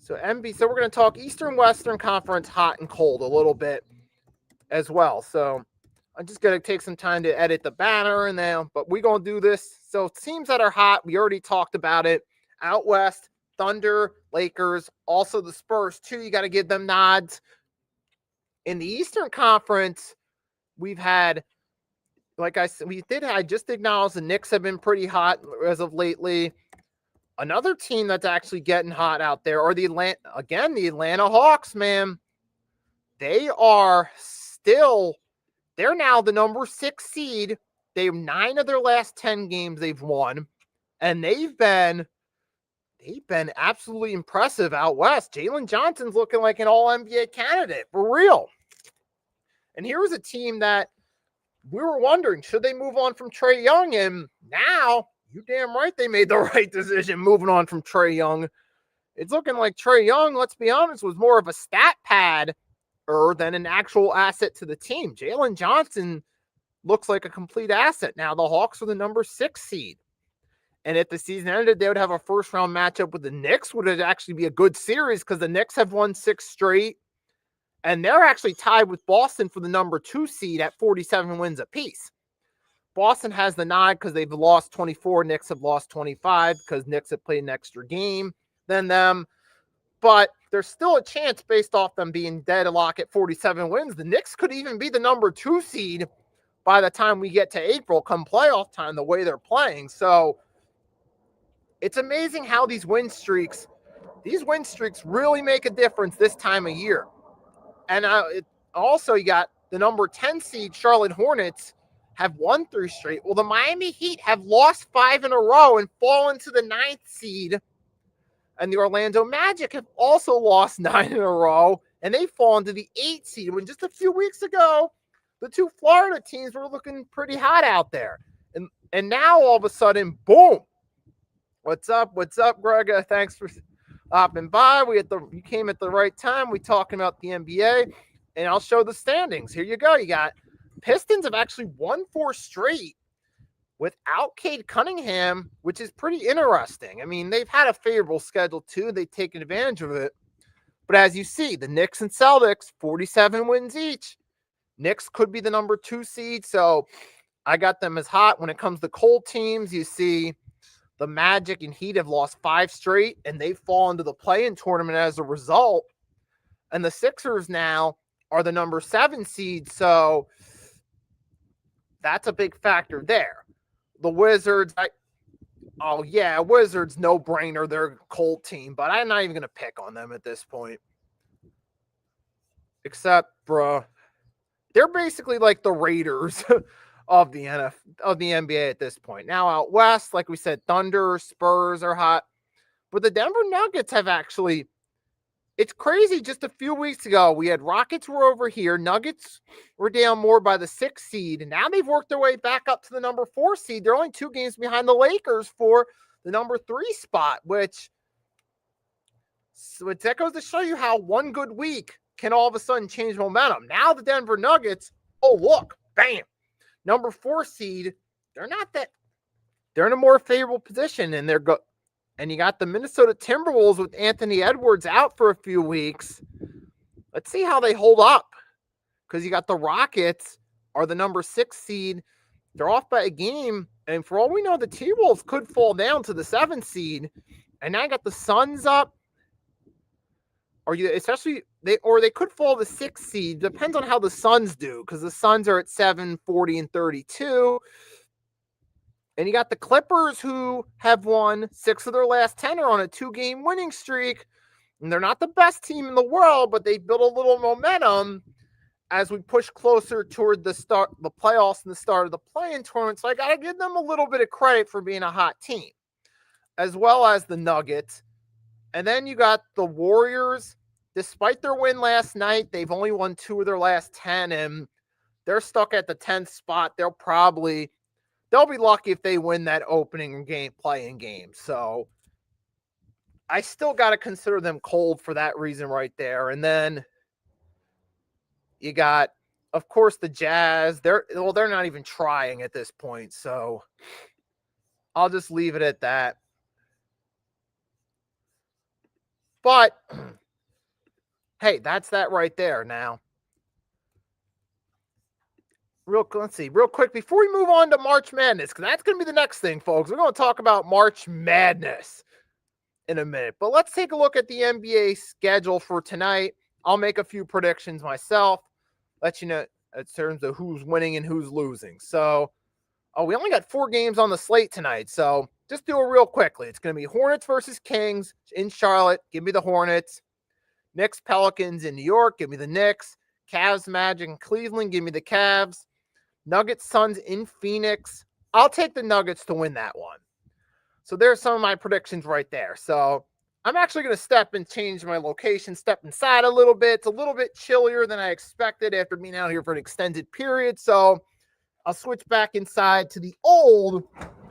Speaker 1: So we're going to talk Eastern Western Conference hot and cold a little bit. as well. So I'm just going to take some time to edit the banner and then, but we're going to do this. So teams that are hot, we already talked about it. Out west, Thunder, Lakers, also the Spurs too. You got to give them nods. In the Eastern Conference, we've had, like I said, I just acknowledge the Knicks have been pretty hot as of lately. Another team that's actually getting hot out there are the Atlanta Hawks, man. They're now the number 6 seed. They have 9 of their last 10 games they've won, and they've been absolutely impressive out west. Jalen Johnson's looking like an all-NBA candidate, for real. And here was a team that we were wondering, should they move on from Trae Young? And now, you damn right they made the right decision moving on from Trae Young. It's looking like Trae Young, let's be honest, was more of a stat pad than an actual asset to the team. Jalen Johnson looks like a complete asset. Now, the Hawks are the number 6 seed. And if the season ended, they would have a first-round matchup with the Knicks, would it actually be a good series because the Knicks have won 6 straight. And they're actually tied with Boston for the number 2 seed at 47 wins apiece. Boston has the nod because they've lost 24. Knicks have lost 25 because Knicks have played an extra game than them. But there's still a chance based off them being deadlock at 47 wins. The Knicks could even be the number 2 seed by the time we get to April, come playoff time, the way they're playing. So it's amazing how these win streaks really make a difference this time of year. And also you got the number 10 seed Charlotte Hornets have won 3 straight. Well, the Miami Heat have lost 5 in a row and fallen to the 9th seed. And the Orlando Magic have also lost 9 in a row, and they've fallen to the 8th seed. When just a few weeks ago, the 2 Florida teams were looking pretty hot out there. And now all of a sudden, boom. What's up, Greg? Thanks for hopping by. You came at the right time. We talking about the NBA, and I'll show the standings. Here you go. You got Pistons have actually won 4 straight without Cade Cunningham, which is pretty interesting. I mean, they've had a favorable schedule too. They've taken advantage of it. But as you see, the Knicks and Celtics, 47 wins each. Knicks could be the number 2 seed, so I got them as hot. When it comes to cold teams, you see the Magic and Heat have lost 5 straight, and they've fallen to the play-in tournament as a result. And the Sixers now are the number 7 seed, so that's a big factor there. The Wizards, Wizards, no-brainer. They're a cold team, but I'm not even going to pick on them at this point. Except, they're basically like the Raiders of the NBA at this point. Now out west, like we said, Thunder, Spurs are hot. But the Denver Nuggets have actually, it's crazy. Just a few weeks ago, we had Rockets were over here. Nuggets were down more by the 6th seed. And now they've worked their way back up to the number 4 seed. They're only 2 games behind the Lakers for the number 3 spot, which that goes to show you how one good week can all of a sudden change momentum. Now the Denver Nuggets, oh, look, bam, number 4 seed. They're in a more favorable position, and and you got the Minnesota Timberwolves with Anthony Edwards out for a few weeks. Let's see how they hold up, because you got the Rockets are the number 6 seed. They're off by a game, and for all we know, the T-Wolves could fall down to the 7th seed. And now I got the Suns up. They could fall the 6th seed. Depends on how the Suns do, because the Suns are at 7, 40, and 32. And you got the Clippers, who have won 6 of their last 10, are on a 2-game winning streak. And they're not the best team in the world, but they built a little momentum as we push closer toward the playoffs and the start of the play-in tournament. So I got to give them a little bit of credit for being a hot team, as well as the Nuggets. And then you got the Warriors. Despite their win last night, they've only won 2 of their last 10, and they're stuck at the 10th spot. They'll be lucky if they win that opening game, play-in game. So I still got to consider them cold for that reason right there. And then you got, of course, the Jazz. They're not even trying at this point. So I'll just leave it at that. But hey, that's that right there now. let's see, real quick before we move on to March Madness, because that's going to be the next thing, folks. We're going to talk about March Madness in a minute. But let's take a look at the NBA schedule for tonight. I'll make a few predictions myself, let you know in terms of who's winning and who's losing. So, we only got 4 games on the slate tonight, so just do it real quickly. It's going to be Hornets versus Kings in Charlotte. Give me the Hornets. Knicks, Pelicans in New York. Give me the Knicks. Cavs, Magic in Cleveland. Give me the Cavs. Nuggets, Suns in Phoenix. I'll take the Nuggets to win that one. So there's some of my predictions right there. So I'm actually going to step and change my location, step inside a little bit. It's a little bit chillier than I expected after being out here for an extended period. So I'll switch back inside to the old.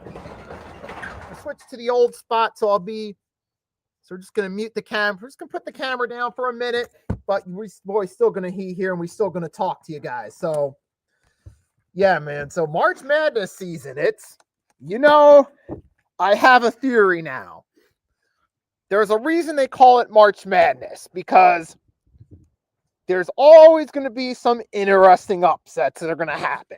Speaker 1: I'll switch to the old spot. So we're just going to mute the camera. We're just going to put the camera down for a minute, but we're still going to be here and we're still going to talk to you guys. So yeah, man. So March Madness season, I have a theory now. There's a reason they call it March Madness, because there's always going to be some interesting upsets that are going to happen.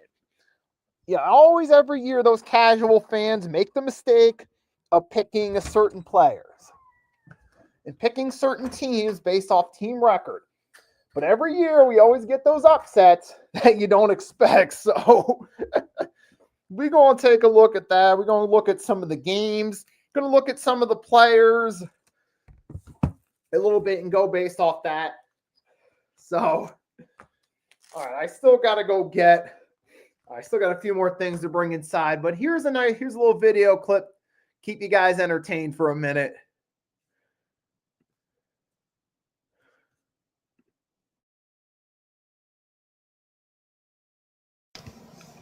Speaker 1: Yeah, always every year those casual fans make the mistake of picking certain players and picking certain teams based off team record. But every year we always get those upsets that you don't expect. So we're going to take a look at that. We're going to look at some of the games. We're going to look at some of the players a little bit and go based off that. So, all right, I still got a few more things to bring inside, but here's a little video clip. Keep you guys entertained for a minute.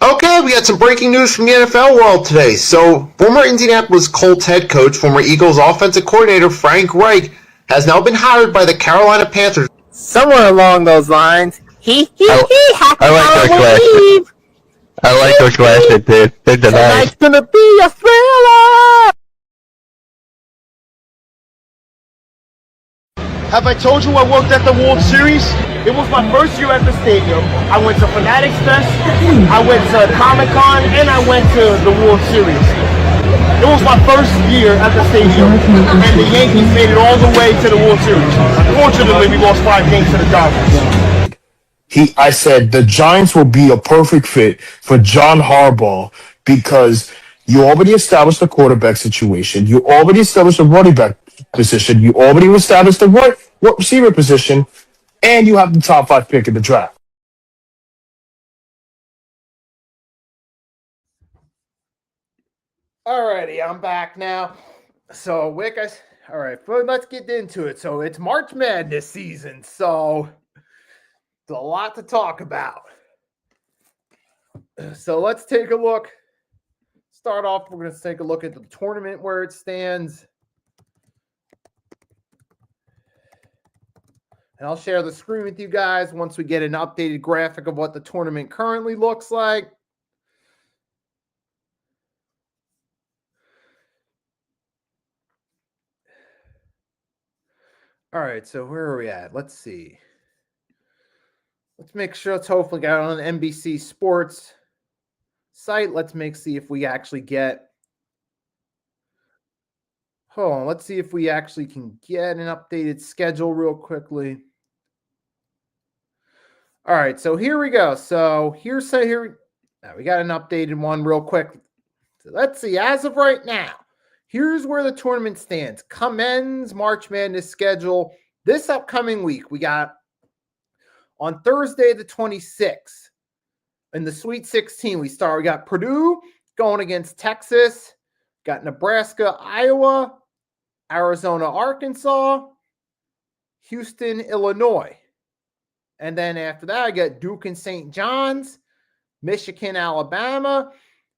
Speaker 2: Okay, we got some breaking news from the NFL world today. So, former Indianapolis Colts head coach, former Eagles offensive coordinator Frank Reich has now been hired by the Carolina Panthers.
Speaker 1: Somewhere along those lines. Happy Halloween!
Speaker 3: I like those glasses, dude. They're nice.
Speaker 1: Tonight's gonna be a thriller!
Speaker 4: Have I told you I worked at the World Series? It was my first year at the stadium. I went to Fanatics Fest, I went to Comic-Con, and I went to the World Series. It was my first year at the stadium, and the Yankees made it all the way to the World Series. Unfortunately, we lost 5 games to the Dodgers.
Speaker 5: I said the Giants will be a perfect fit for John Harbaugh because you already established the quarterback situation. You already established the running back position. You already established the wide receiver position, and you have the top 5 pick in the draft.
Speaker 1: Alrighty, I'm back now. So, Wick, all right, let's get into it. So, it's March Madness season, so there's a lot to talk about. So, let's take a look. Start off, we're going to take a look at the tournament where it stands. And I'll share the screen with you guys once we get an updated graphic of what the tournament currently looks like. All right, so where are we at? Let's see. Let's make sure it's hopefully got on the NBC Sports site. Let's see if we actually get. Hold on, let's see if we actually can get an updated schedule real quickly. All right, so here we go. So we got an updated one real quick. So let's see. As of right now, here's where the tournament stands. Commence March Madness schedule this upcoming week. We got on Thursday the 26th in the Sweet 16. We got Purdue going against Texas. Got Nebraska, Iowa, Arizona, Arkansas, Houston, Illinois. And then after that, I got Duke and St. John's, Michigan, Alabama,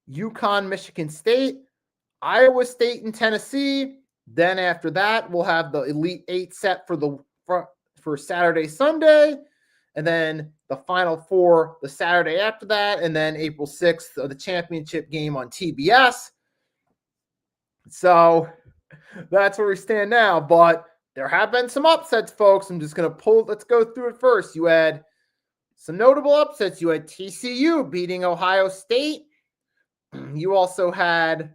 Speaker 1: UConn, Michigan State, Iowa State and Tennessee. Then after that, we'll have the Elite 8 set for Saturday, Sunday. And then the Final Four the Saturday after that. And then April 6th, the championship game on TBS. So that's where we stand now. But there have been some upsets, folks. I'm just going to let's go through it first. You had Some notable upsets. You had TCU beating Ohio State. You also had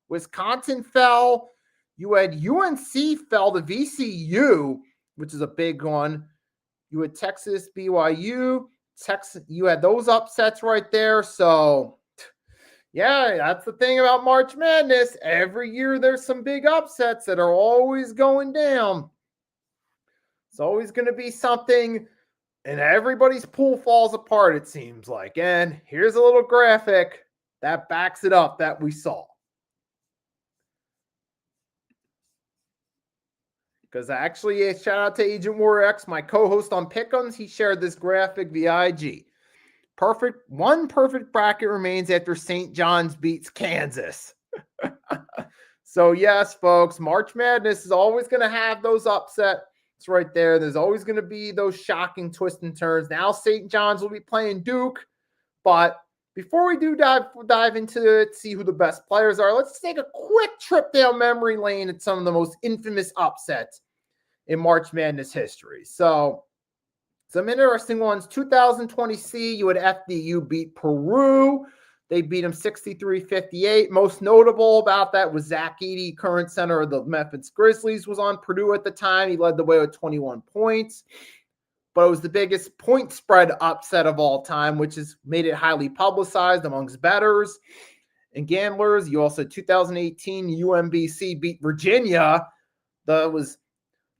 Speaker 1: Wisconsin fell. You had UNC fell to VCU, which is a big one. You had Texas, BYU. You had those upsets right there. So, yeah, that's the thing about March Madness. Every year there's some big upsets that are always going down. It's always going to be something, and everybody's pool falls apart, it seems like. And here's a little graphic that backs it up that we saw. Because actually, shout out to Agent Warrior X, my co-host on Pick'ems. He shared this graphic via IG. One perfect bracket remains after St. John's beats Kansas. So yes, folks, March Madness is always going to have those upsets right there. There's always going to be those shocking twists and turns. Now St. John's will be playing Duke. But before we do dive into it, see who the best players are, let's take a quick trip down memory lane at some of the most infamous upsets in March Madness history. So some interesting ones. 2020 C, you had FDU beat Peru. They beat them 63-58. Most notable about that was Zach Edey, current center of the Memphis Grizzlies, was on Purdue at the time. He led the way with 21 points. But it was the biggest point spread upset of all time, which has made it highly publicized amongst bettors and gamblers. You also, 2018, UMBC beat Virginia. That was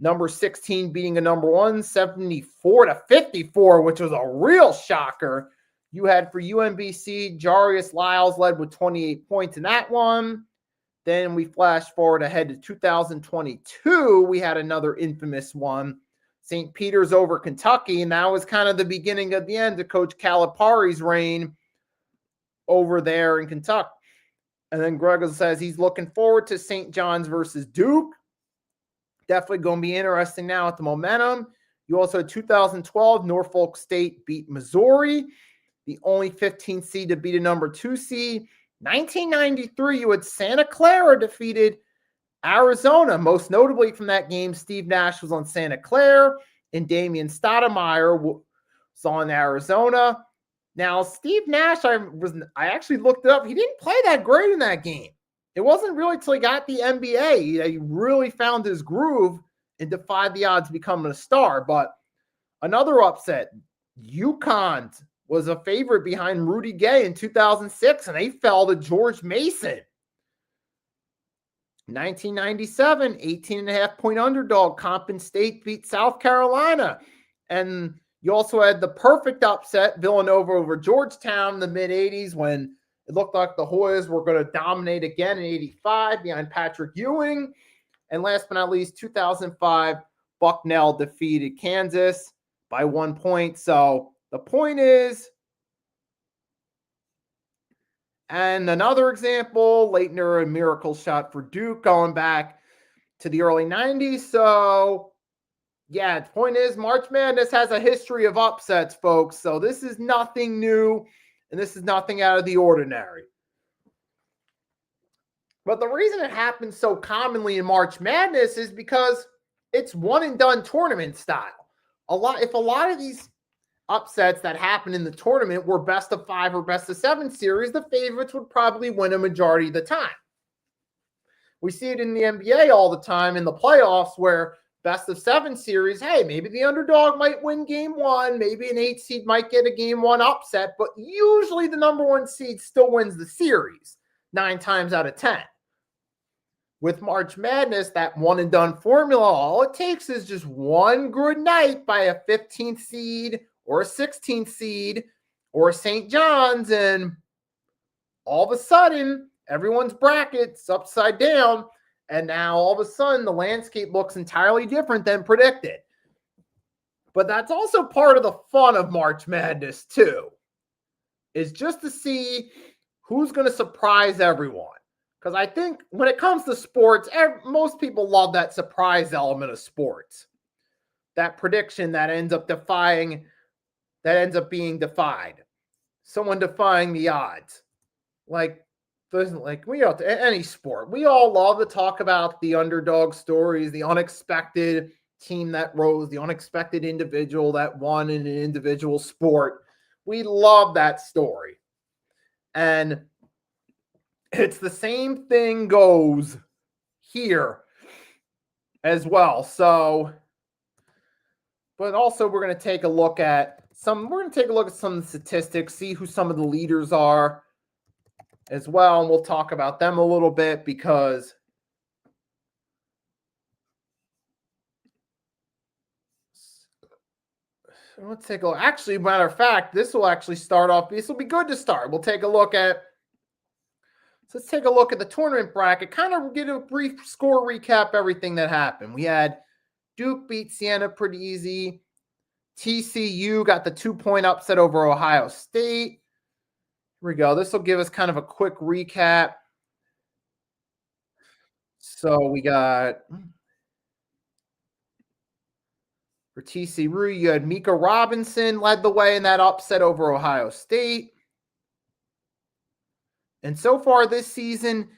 Speaker 1: number 16 beating a number 1, 74-54, which was a real shocker. You had for UMBC, Jarius Lyles led with 28 points in that one. Then we flash forward ahead to 2022. We had another infamous one, St. Peter's over Kentucky, and that was kind of the beginning of the end of Coach Calipari's reign over there in Kentucky. And then Gregor says he's looking forward to St. John's versus Duke. Definitely going to be interesting now at the momentum. You also had 2012, Norfolk State beat Missouri, the only 15th seed to beat a number 2 seed. 1993, you had Santa Clara defeated Arizona. Most notably from that game, Steve Nash was on Santa Clara and Damian Stoudemire was on Arizona. Now, Steve Nash, I actually looked it up. He didn't play that great in that game. It wasn't really until he got the NBA that he really found his groove and defied the odds of becoming a star. But another upset, UConn was a favorite behind Rudy Gay in 2006, and they fell to George Mason. 1997, 18.5-point underdog, Compton State beat South Carolina. And you also had the perfect upset, Villanova over Georgetown in the mid-'80s when it looked like the Hoyas were going to dominate again in 85 behind Patrick Ewing. And last but not least, 2005, Bucknell defeated Kansas by 1 point. So the point is, and another example, Leitner, a miracle shot for Duke going back to the early 90s. So, yeah, the point is March Madness has a history of upsets, folks. So this is nothing new, and this is nothing out of the ordinary. But the reason it happens so commonly in March Madness is because it's one-and-done tournament style. If a lot of these upsets that happen in the tournament were best of 5 or best of 7 series, the favorites would probably win a majority of the time. We see it in the NBA all the time in the playoffs where best of 7 series, hey, maybe the underdog might win game 1, maybe an 8 seed might get a game 1 upset, but usually the number 1 seed still wins the series 9 times out of 10. With March Madness, that one-and-done formula, all it takes is just one good night by a 15th seed or a 16th seed or St. John's, and all of a sudden, everyone's bracket's upside down, and now all of a sudden, the landscape looks entirely different than predicted. But that's also part of the fun of March Madness, too, is just to see who's going to surprise everyone. Because I think when it comes to sports, most people love that surprise element of sports. That prediction that ends up being defied. Someone defying the odds. Any sport. We all love to talk about the underdog stories, the unexpected team that rose, the unexpected individual that won in an individual sport. We love that story. And it's the same thing goes here as well. So, but also we're going to take a look at some of the statistics, see who some of the leaders are as well. And we'll talk about them a little bit because let's take a look. Actually, matter of fact, this will actually start off. This will be good to start. We'll take a look at. So let's take a look at the tournament bracket. Kind of get a brief score recap. Everything that happened. We had Duke beat Siena pretty easy. TCU got the 2-point upset over Ohio State. Here we go. This will give us kind of a quick recap. So we got for TCU, you had Mika Robinson led the way in that upset over Ohio State. And so far this season,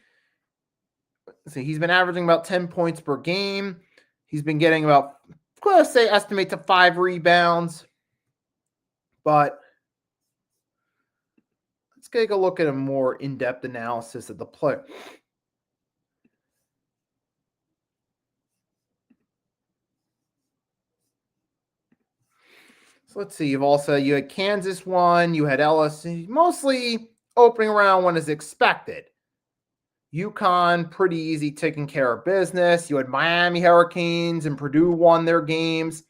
Speaker 1: he's been averaging about 10 points per game. He's been getting about, let's say, estimate to 5 rebounds. But let's take a look at a more in-depth analysis of the player. So let's see. You had Kansas won. You had LSU. Mostly opening round one as expected. UConn, pretty easy, taking care of business. You had Miami Hurricanes and Purdue won their games.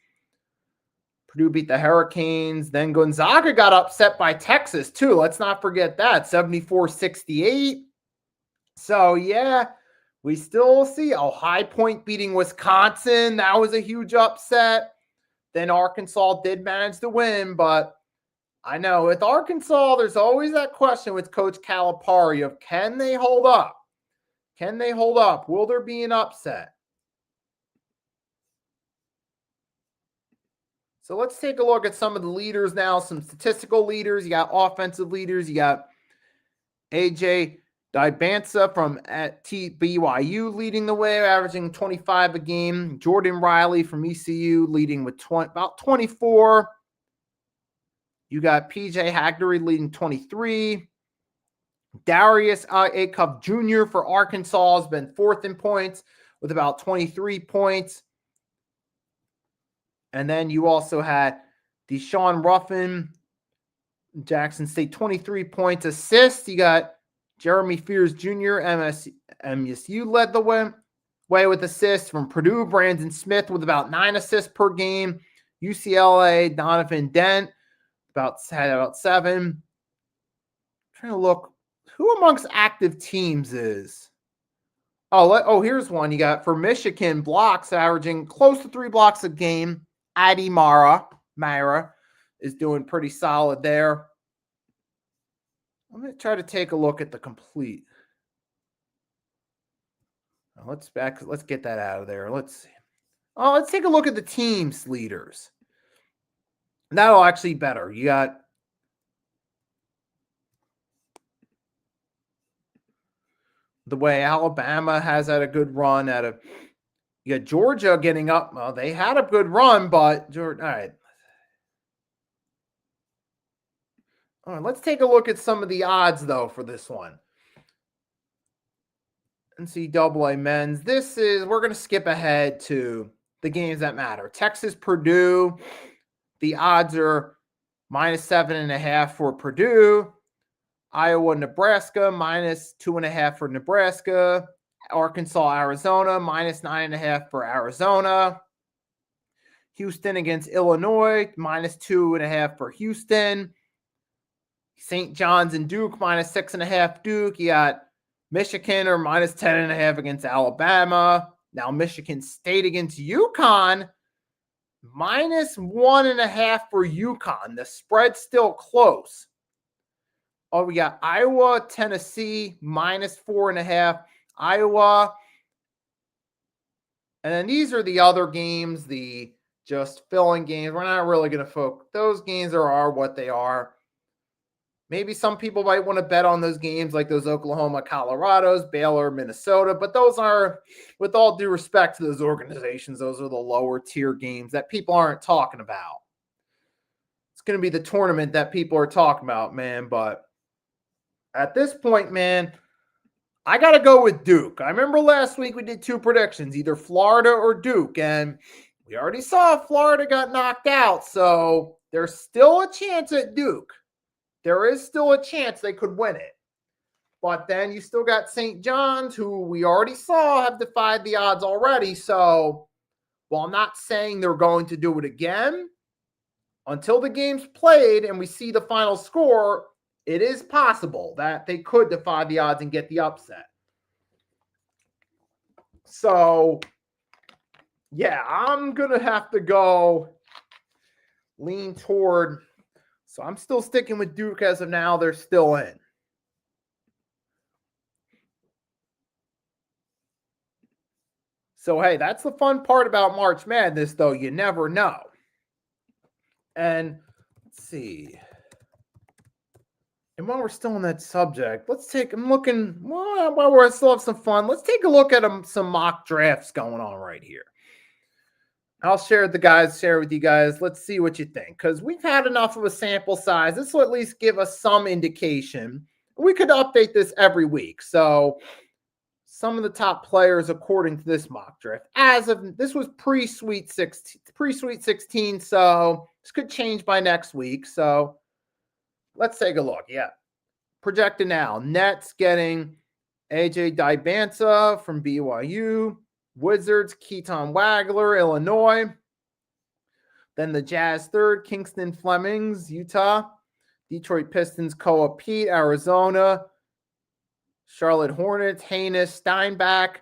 Speaker 1: Purdue beat the Hurricanes. Then Gonzaga got upset by Texas, too. Let's not forget that, 74-68. So, yeah, we still see High Point beating Wisconsin. That was a huge upset. Then Arkansas did manage to win, but I know with Arkansas, there's always that question with Coach Calipari of can they hold up? Can they hold up? Will there be an upset? So let's take a look at some of the leaders now, some statistical leaders. You got offensive leaders. You got AJ Dibansa from at BYU leading the way, averaging 25 a game. Jordan Riley from ECU leading with about 24. You got PJ Haggerty leading 23. Darius Acuff Jr. for Arkansas has been 4th in points with about 23 points. And then you also had Deshaun Ruffin, Jackson State, 23 points. Assists, you got Jeremy Fears Jr., MSU led the way with assists from Purdue. Brandon Smith with about 9 assists per game. UCLA, Donovan Dent, had about 7. Trying to look. Who amongst active teams is? Here's one. You got for Michigan, blocks averaging close to 3 blocks a game. Adi Myra is doing pretty solid there. I'm going to try to take a look at the complete. Let's get that out of there. Let's take a look at the team's leaders. That'll actually be better. You got the way Alabama has had a good run you got Georgia getting up. Well, they had a good run, but Georgia, all right. All right, let's take a look at some of the odds, though, for this one. NCAA men's. We're going to skip ahead to the games that matter. Texas, Purdue. The odds are -7.5 for Purdue. Iowa, Nebraska, -2.5 for Nebraska. Arkansas, Arizona, -9.5 for Arizona. Houston against Illinois, -2.5 for Houston. St. John's and Duke, -6.5 Duke. You got Michigan or -10.5 against Alabama. Now Michigan State against UConn, -1.5 for UConn. The spread's still close. We got Iowa, Tennessee, -4.5. Iowa. And then these are the other games, the just filling games. We're not really going to focus. Those games are what they are. Maybe some people might want to bet on those games like those Oklahoma, Colorados, Baylor, Minnesota, but those are, with all due respect to those organizations, those are the lower tier games that people aren't talking about. It's going to be the tournament that people are talking about, man. But at this point, man, I got to go with Duke. I remember last week we did 2 predictions, either Florida or Duke, and we already saw Florida got knocked out, so there's still a chance at Duke. There is still a chance they could win it. But then you still got St. John's, who we already saw have defied the odds already. So while I'm not saying they're going to do it again, until the game's played and we see the final score, it is possible that they could defy the odds and get the upset. So, yeah, I'm going to have to go lean toward. So I'm still sticking with Duke as of now. They're still in. So, hey, that's the fun part about March Madness, though. You never know. And let's see. And while we're still on that subject, I'm looking, while we still have some fun, let's take a look at some mock drafts going on right here. I'll share with you guys. Let's see what you think, because we've had enough of a sample size. This will at least give us some indication. We could update this every week. So some of the top players according to this mock draft. This was pre-Sweet 16, so this could change by next week. So let's take a look. Yeah. Projected now. Nets getting AJ Dibansa from BYU. Wizards, Keaton Wagler, Illinois. Then the Jazz third, Kingston Flemings, Utah. Detroit Pistons, Koa Pete, Arizona. Charlotte Hornets, Haynes, Steinbach,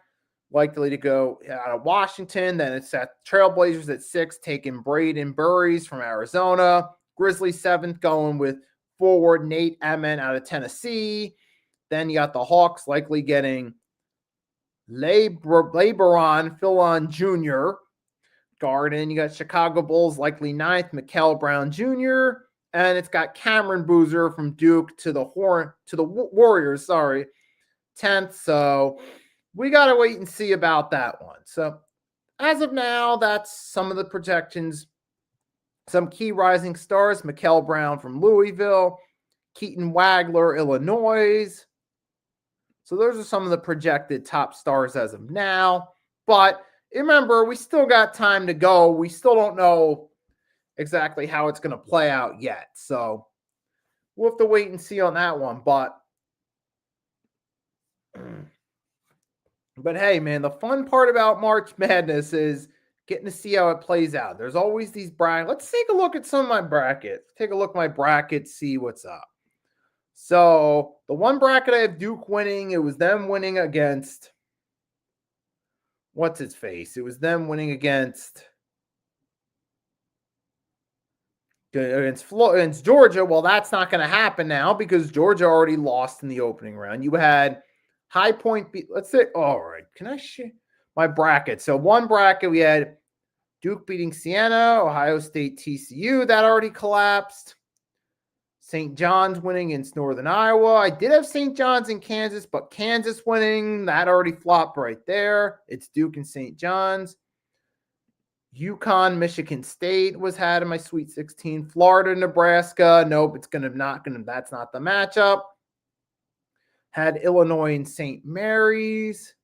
Speaker 1: likely to go out of Washington. Then it's at Trailblazers at 6, taking Braden Burries from Arizona. Grizzlies 7th, going with forward Nate Emin out of Tennessee. Then you got the Hawks likely getting LeBron Philon Jr. Garden. You got Chicago Bulls likely 9th, Mikael Brown Jr. And it's got Cameron Boozer from Duke to the Warriors, 10th. So we got to wait and see about that one. So as of now, that's some of the projections. Some key rising stars, Mikael Brown from Louisville, Keaton Wagler, Illinois. So those are some of the projected top stars as of now. But remember, we still got time to go. We still don't know exactly how it's going to play out yet. So we'll have to wait and see on that one. But hey, man, the fun part about March Madness is getting to see how it plays out. There's always these brackets. Let's take a look at some of my brackets. Take a look at my brackets, see what's up. So the one bracket I have Duke winning, it was them winning against what's its face? It was them winning against Georgia. Well, that's not going to happen now because Georgia already lost in the opening round. You had High Point. Let's say, all right. Can I share my bracket? So one bracket we had Duke beating Siena, Ohio State, TCU. That already collapsed. St. John's winning against Northern Iowa. I did have St. John's in Kansas, but Kansas winning, that already flopped right there. It's Duke and St. John's. UConn, Michigan State was had in my Sweet 16. Florida, Nebraska. Nope, that's not the matchup. Had Illinois and St. Mary's.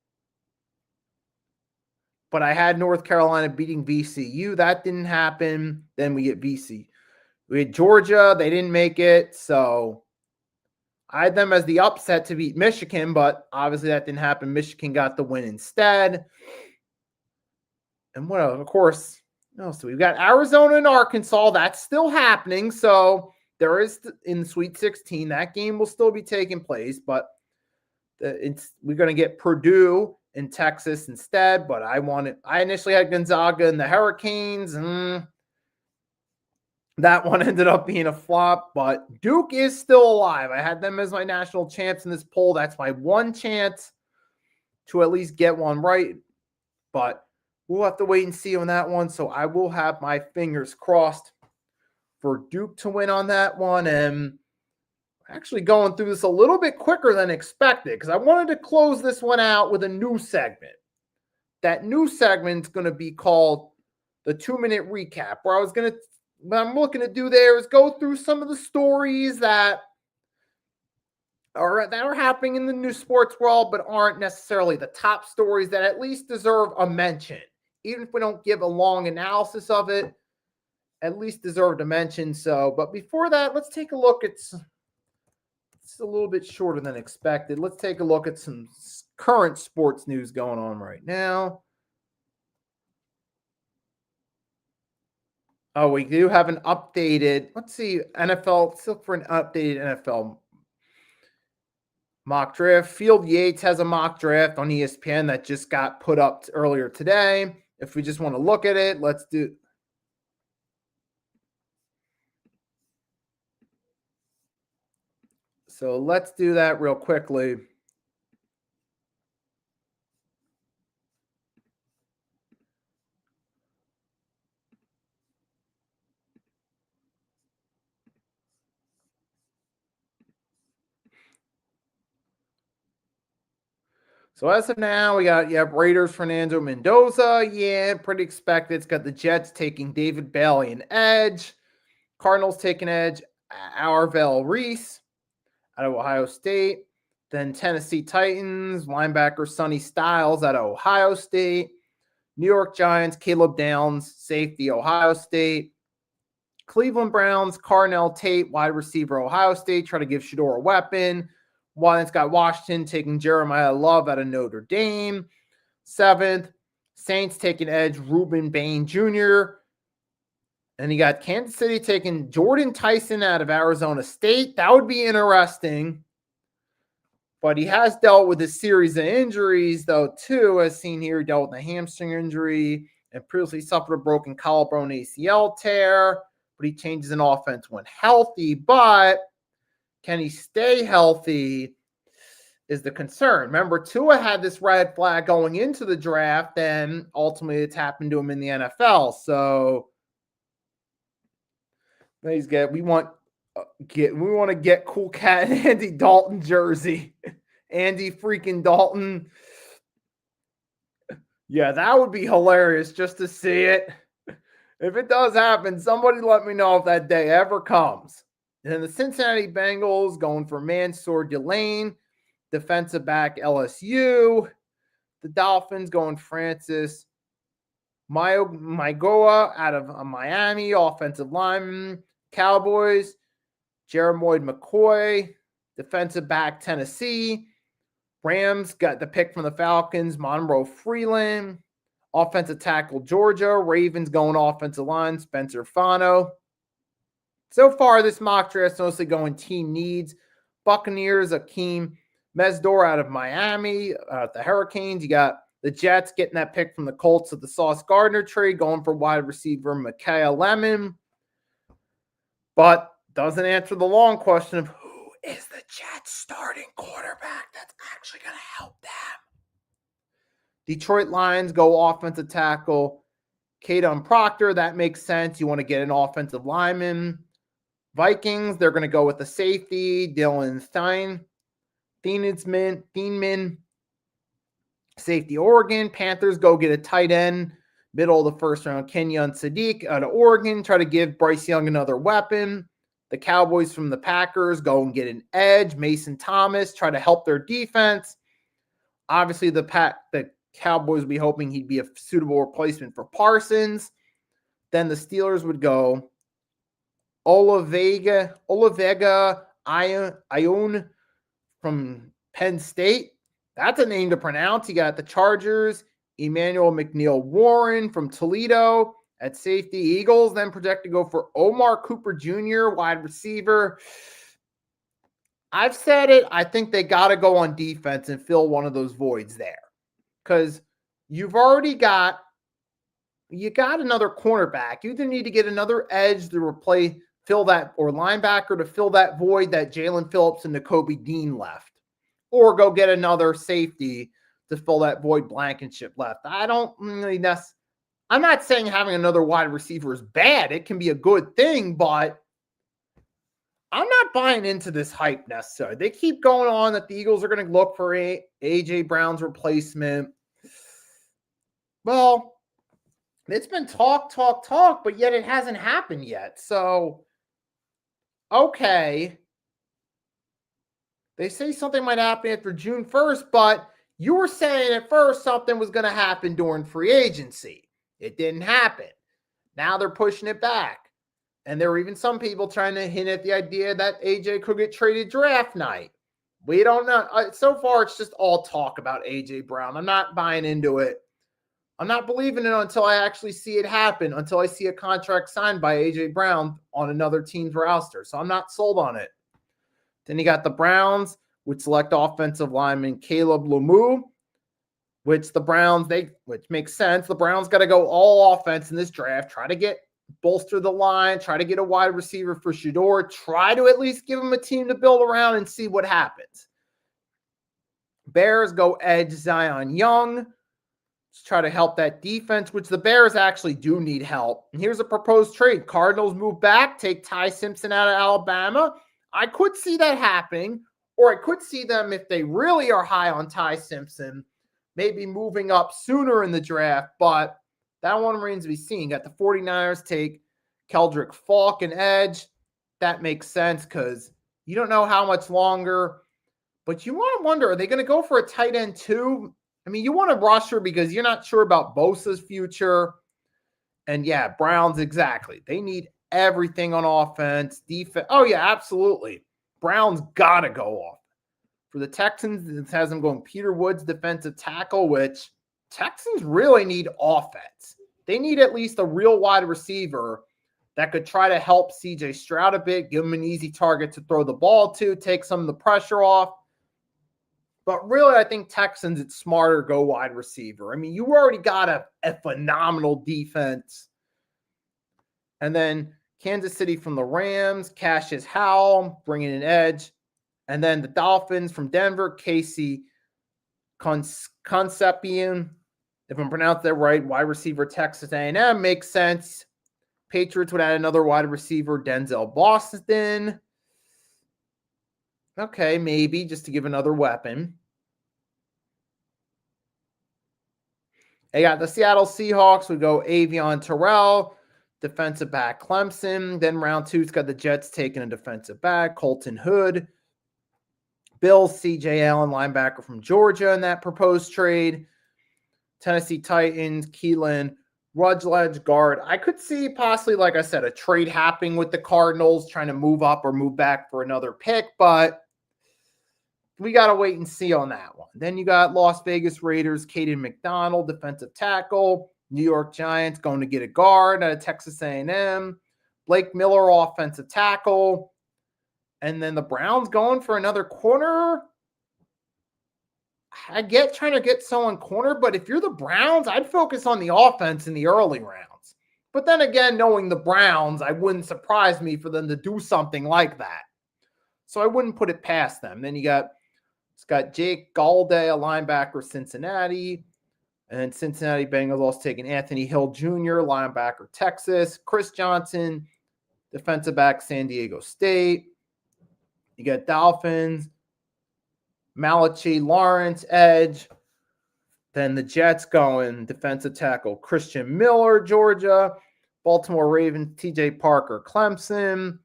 Speaker 1: But I had North Carolina beating VCU. That didn't happen. Then we get VCU. We had Georgia. They didn't make it. So I had them as the upset to beat Michigan, but obviously that didn't happen. Michigan got the win instead. And what else? Of course, so we've got Arizona and Arkansas. That's still happening. So there is in the Sweet 16. That game will still be taking place, but we're going to get Purdue in Texas instead. But I initially had Gonzaga and the Hurricanes. That one ended up being a flop, but Duke is still alive. I had them as my national champs in this poll. That's my one chance to at least get one right, but we'll have to wait and see on that one. So I will have my fingers crossed for Duke to win on that one. And Actually going through this a little bit quicker than expected because I wanted to close this one out with a new segment. That new segment's going to be called the 2-minute recap, where what I'm looking to do there is go through some of the stories that are happening in the new sports world, but aren't necessarily the top stories that at least deserve a mention. Even if we don't give a long analysis of it, at least deserve a mention. So, but before that, let's take a look at it's a little bit shorter than expected. Let's take a look at some current sports news going on right now. Oh, we do have an updated, let's see, NFL, let's look for an updated NFL mock draft. Field Yates has a mock draft on ESPN that just got put up earlier today. If we just want to look at it, let's do. So let's do that real quickly. So as of now, we got Raiders Fernando Mendoza. Yeah, pretty expected. It's got the Jets taking David Bailey and edge. Cardinals taking edge. Arvell Reese out of Ohio State. Then Tennessee Titans, linebacker Sonny Styles out of Ohio State. New York Giants, Caleb Downs, safety, Ohio State. Cleveland Browns, Carnell Tate, wide receiver, Ohio State, try to give Shedeur a weapon. It's got Washington taking Jeremiah Love out of Notre Dame. 7th, Saints taking edge, Reuben Bain Jr. And you got Kansas City taking Jordan Tyson out of Arizona State. That would be interesting. But he has dealt with a series of injuries, though, too, as seen here. He dealt with a hamstring injury and previously suffered a broken collarbone ACL tear. But he changes an offense when healthy. But can he stay healthy is the concern. Remember, Tua had this red flag going into the draft, and ultimately it's happened to him in the NFL. So we want to get Cool Cat and Andy Dalton jersey. Andy freaking Dalton. Yeah, that would be hilarious just to see it. If it does happen, somebody let me know if that day ever comes. And then the Cincinnati Bengals going for Mansour Delane, defensive back LSU. The Dolphins going Francis Maigoa out of Miami, offensive lineman. Cowboys, Jeremiah McCoy, defensive back Tennessee. Rams got the pick from the Falcons, Monroe Freeland. Offensive tackle Georgia. Ravens going offensive line, Spencer Fano. So far, this mock draft is mostly going team needs. Buccaneers, Akeem Mesdor out of Miami. The Hurricanes, you got the Jets getting that pick from the Colts of the Sauce Gardner trade, going for wide receiver Micaiah Lemon. But doesn't answer the long question of who is the Jets starting quarterback that's actually going to help them. Detroit Lions go offensive tackle Kadon Proctor. That makes sense. You want to get an offensive lineman. Vikings, they're going to go with the safety, Dylan Thieneman. Safety, Oregon. Panthers go get a tight end, middle of the first round, Kenyon Sadiq out of Oregon. Try to give Bryce Young another weapon. The Cowboys from the Packers go and get an edge, Mason Thomas, try to help their defense. Obviously, the Cowboys would be hoping he'd be a suitable replacement for Parsons. Then the Steelers would go Olavega Ione from Penn State. That's a name to pronounce. You got the Chargers, Emmanuel McNeil Warren from Toledo at safety. Eagles then project to go for Omar Cooper Jr., wide receiver. I've said it. I think they got to go on defense and fill one of those voids there. Because you've already got another cornerback. You either need to get another edge to fill that, or linebacker to fill that void that Jalen Phillips and Nakobe Dean left. Or go get another safety to fill that void Blankenship left. I don't really I'm not saying having another wide receiver is bad. It can be a good thing, but I'm not buying into this hype necessarily. They keep going on that the Eagles are going to look for A.J. Brown's replacement. Well, it's been talk, but yet it hasn't happened yet. So, okay. They say something might happen after June 1st, but you were saying at first something was going to happen during free agency. It didn't happen. Now they're pushing it back. And there were even some people trying to hint at the idea that AJ could get traded draft night. We don't know. So far, it's just all talk about AJ Brown. I'm not buying into it. I'm not believing it until I actually see it happen, until I see a contract signed by AJ Brown on another team's roster. So I'm not sold on it. Then you got the Browns, which select offensive lineman Caleb Lemieux, which the Browns, which makes sense. The Browns got to go all offense in this draft, try to bolster the line, try to get a wide receiver for Shedeur, try to at least give him a team to build around and see what happens. Bears go edge Zion Young. Let's try to help that defense, which the Bears actually do need help. And here's a proposed trade. Cardinals move back, take Ty Simpson out of Alabama. I could see that happening, or I could see them, if they really are high on Ty Simpson, maybe moving up sooner in the draft, but that one remains to be seen. Got the 49ers take Keldrick Falk and edge. That makes sense because you don't know how much longer, but you want to wonder, are they going to go for a tight end too? I mean, you want to rusher because you're not sure about Bosa's future. And yeah, Browns, exactly. They need everything on offense, defense. Oh, yeah, absolutely. Browns got to go off. For the Texans, it has them going Peter Woods, defensive tackle, which Texans really need offense. They need at least a real wide receiver that could try to help CJ Stroud a bit, give him an easy target to throw the ball to, take some of the pressure off. But really, I think Texans, it's smarter go wide receiver. I mean, you already got a phenomenal defense. And then Kansas City from the Rams, Cassius Howell, bringing an edge. And then the Dolphins from Denver, Casey Concepcion, if I'm pronouncing that right, wide receiver, Texas A&M, makes sense. Patriots would add another wide receiver, Denzel Boston. Okay, maybe just to give another weapon. They got the Seattle Seahawks would go Avion Terrell, defensive back Clemson. Then round two's got the Jets taking a defensive back, Colton Hood. Bills, C.J. Allen, linebacker from Georgia in that proposed trade. Tennessee Titans, Keelan Rudledge, guard. I could see possibly, like I said, a trade happening with the Cardinals, trying to move up or move back for another pick, but we got to wait and see on that one. Then you got Las Vegas Raiders, Caden McDonald, defensive tackle. New York Giants going to get a guard out of Texas A&M. Blake Miller, offensive tackle. And then the Browns going for another corner. I get trying to get someone corner, but if you're the Browns, I'd focus on the offense in the early rounds. But then again, knowing the Browns, I wouldn't surprise me for them to do something like that. So I wouldn't put it past them. Then it's got Jake Galday, a linebacker, Cincinnati. And Cincinnati Bengals also taking Anthony Hill Jr., linebacker, Texas. Chris Johnson, defensive back, San Diego State. You got Dolphins, Malachi Lawrence, edge. Then the Jets going defensive tackle Christian Miller, Georgia. Baltimore Ravens, TJ Parker, Clemson.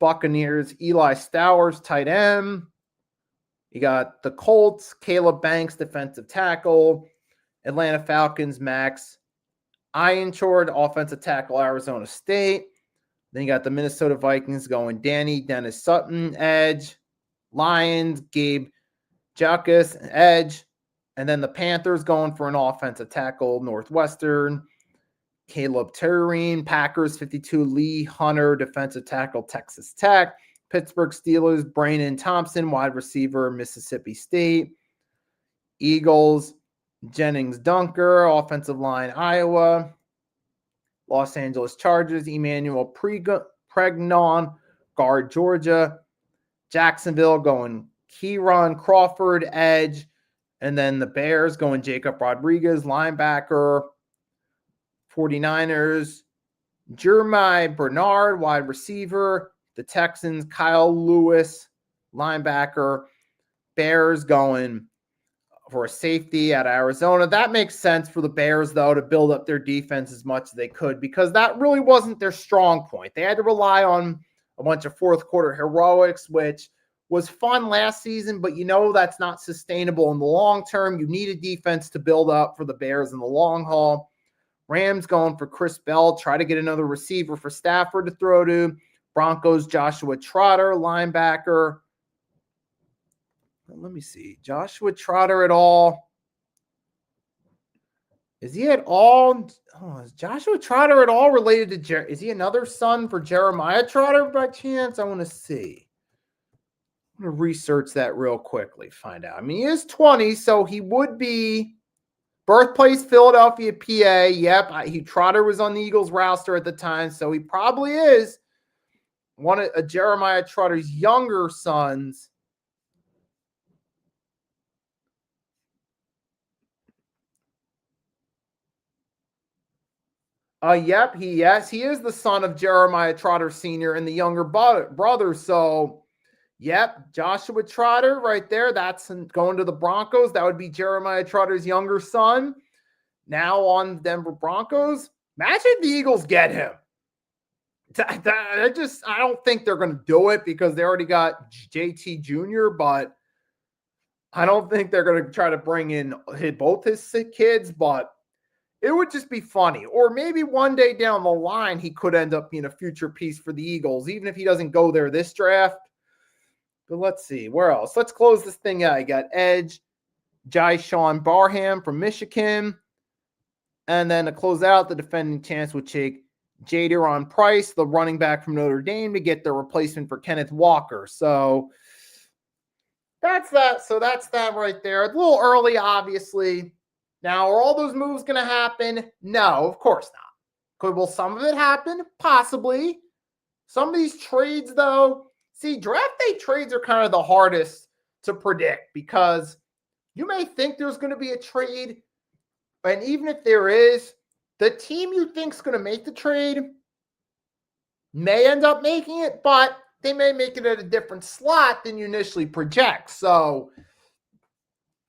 Speaker 1: Buccaneers, Eli Stowers, tight end. You got the Colts, Caleb Banks, defensive tackle. Atlanta Falcons, Max Ironchord, offensive tackle, Arizona State. Then you got the Minnesota Vikings going Dennis Sutton, edge. Lions, Gabe Jackus, edge. And then the Panthers going for an offensive tackle, Northwestern. Caleb Turrine, Packers, 52, Lee Hunter, defensive tackle, Texas Tech. Pittsburgh Steelers, Brandon Thompson, wide receiver, Mississippi State. Eagles, Jennings Dunker, offensive line, Iowa. Los Angeles Chargers, Emmanuel Pregnon, guard, Georgia. Jacksonville going Kieran Crawford, edge. And then the Bears going Jacob Rodriguez, linebacker. 49ers, Jeremiah Bernard, wide receiver. the Texans, Kyle Lewis, linebacker. Bears going for a safety at Arizona. That makes sense for the Bears, though, to build up their defense as much as they could because that really wasn't their strong point. They had to rely on a bunch of fourth quarter heroics, which was fun last season, but that's not sustainable in the long term. You need a defense to build up for the Bears in the long haul. Rams going for Chris Bell, try to get another receiver for Stafford to throw to. Broncos, Joshua Trotter, linebacker. Let me see. Joshua Trotter at all. Is he at all? Is Joshua Trotter at all related to is he another son for Jeremiah Trotter by chance? I want to see. I'm going to research that real quickly. Find out. I mean, he is 20, so he would be birthplace Philadelphia, PA. Yep. Trotter was on the Eagles roster at the time, so he probably is one of Jeremiah Trotter's younger sons. Yep, he is the son of Jeremiah Trotter Sr. and the younger brother. So, yep, Joshua Trotter right there. That's going to the Broncos. That would be Jeremiah Trotter's younger son. Now on the Denver Broncos. Imagine the Eagles get him. I don't think they're going to do it because they already got JT Jr., but I don't think they're going to try to bring in both his kids, but it would just be funny. Or maybe one day down the line, he could end up being a future piece for the Eagles, even if he doesn't go there this draft. But let's see. Where else? Let's close this thing out. You got Edge, Sean Barham from Michigan. And then to close out, the defending champs would take Jadaron Price, the running back from Notre Dame, to get the replacement for Kenneth Walker. So that's that. So that's that right there. A little early, obviously. Now, are all those moves going to happen? No, of course not. Will some of it happen? Possibly. Some of these trades, though, draft day trades are kind of the hardest to predict because you may think there's going to be a trade, and even if there is, the team you think is going to make the trade may end up making it, but they may make it at a different slot than you initially project. So,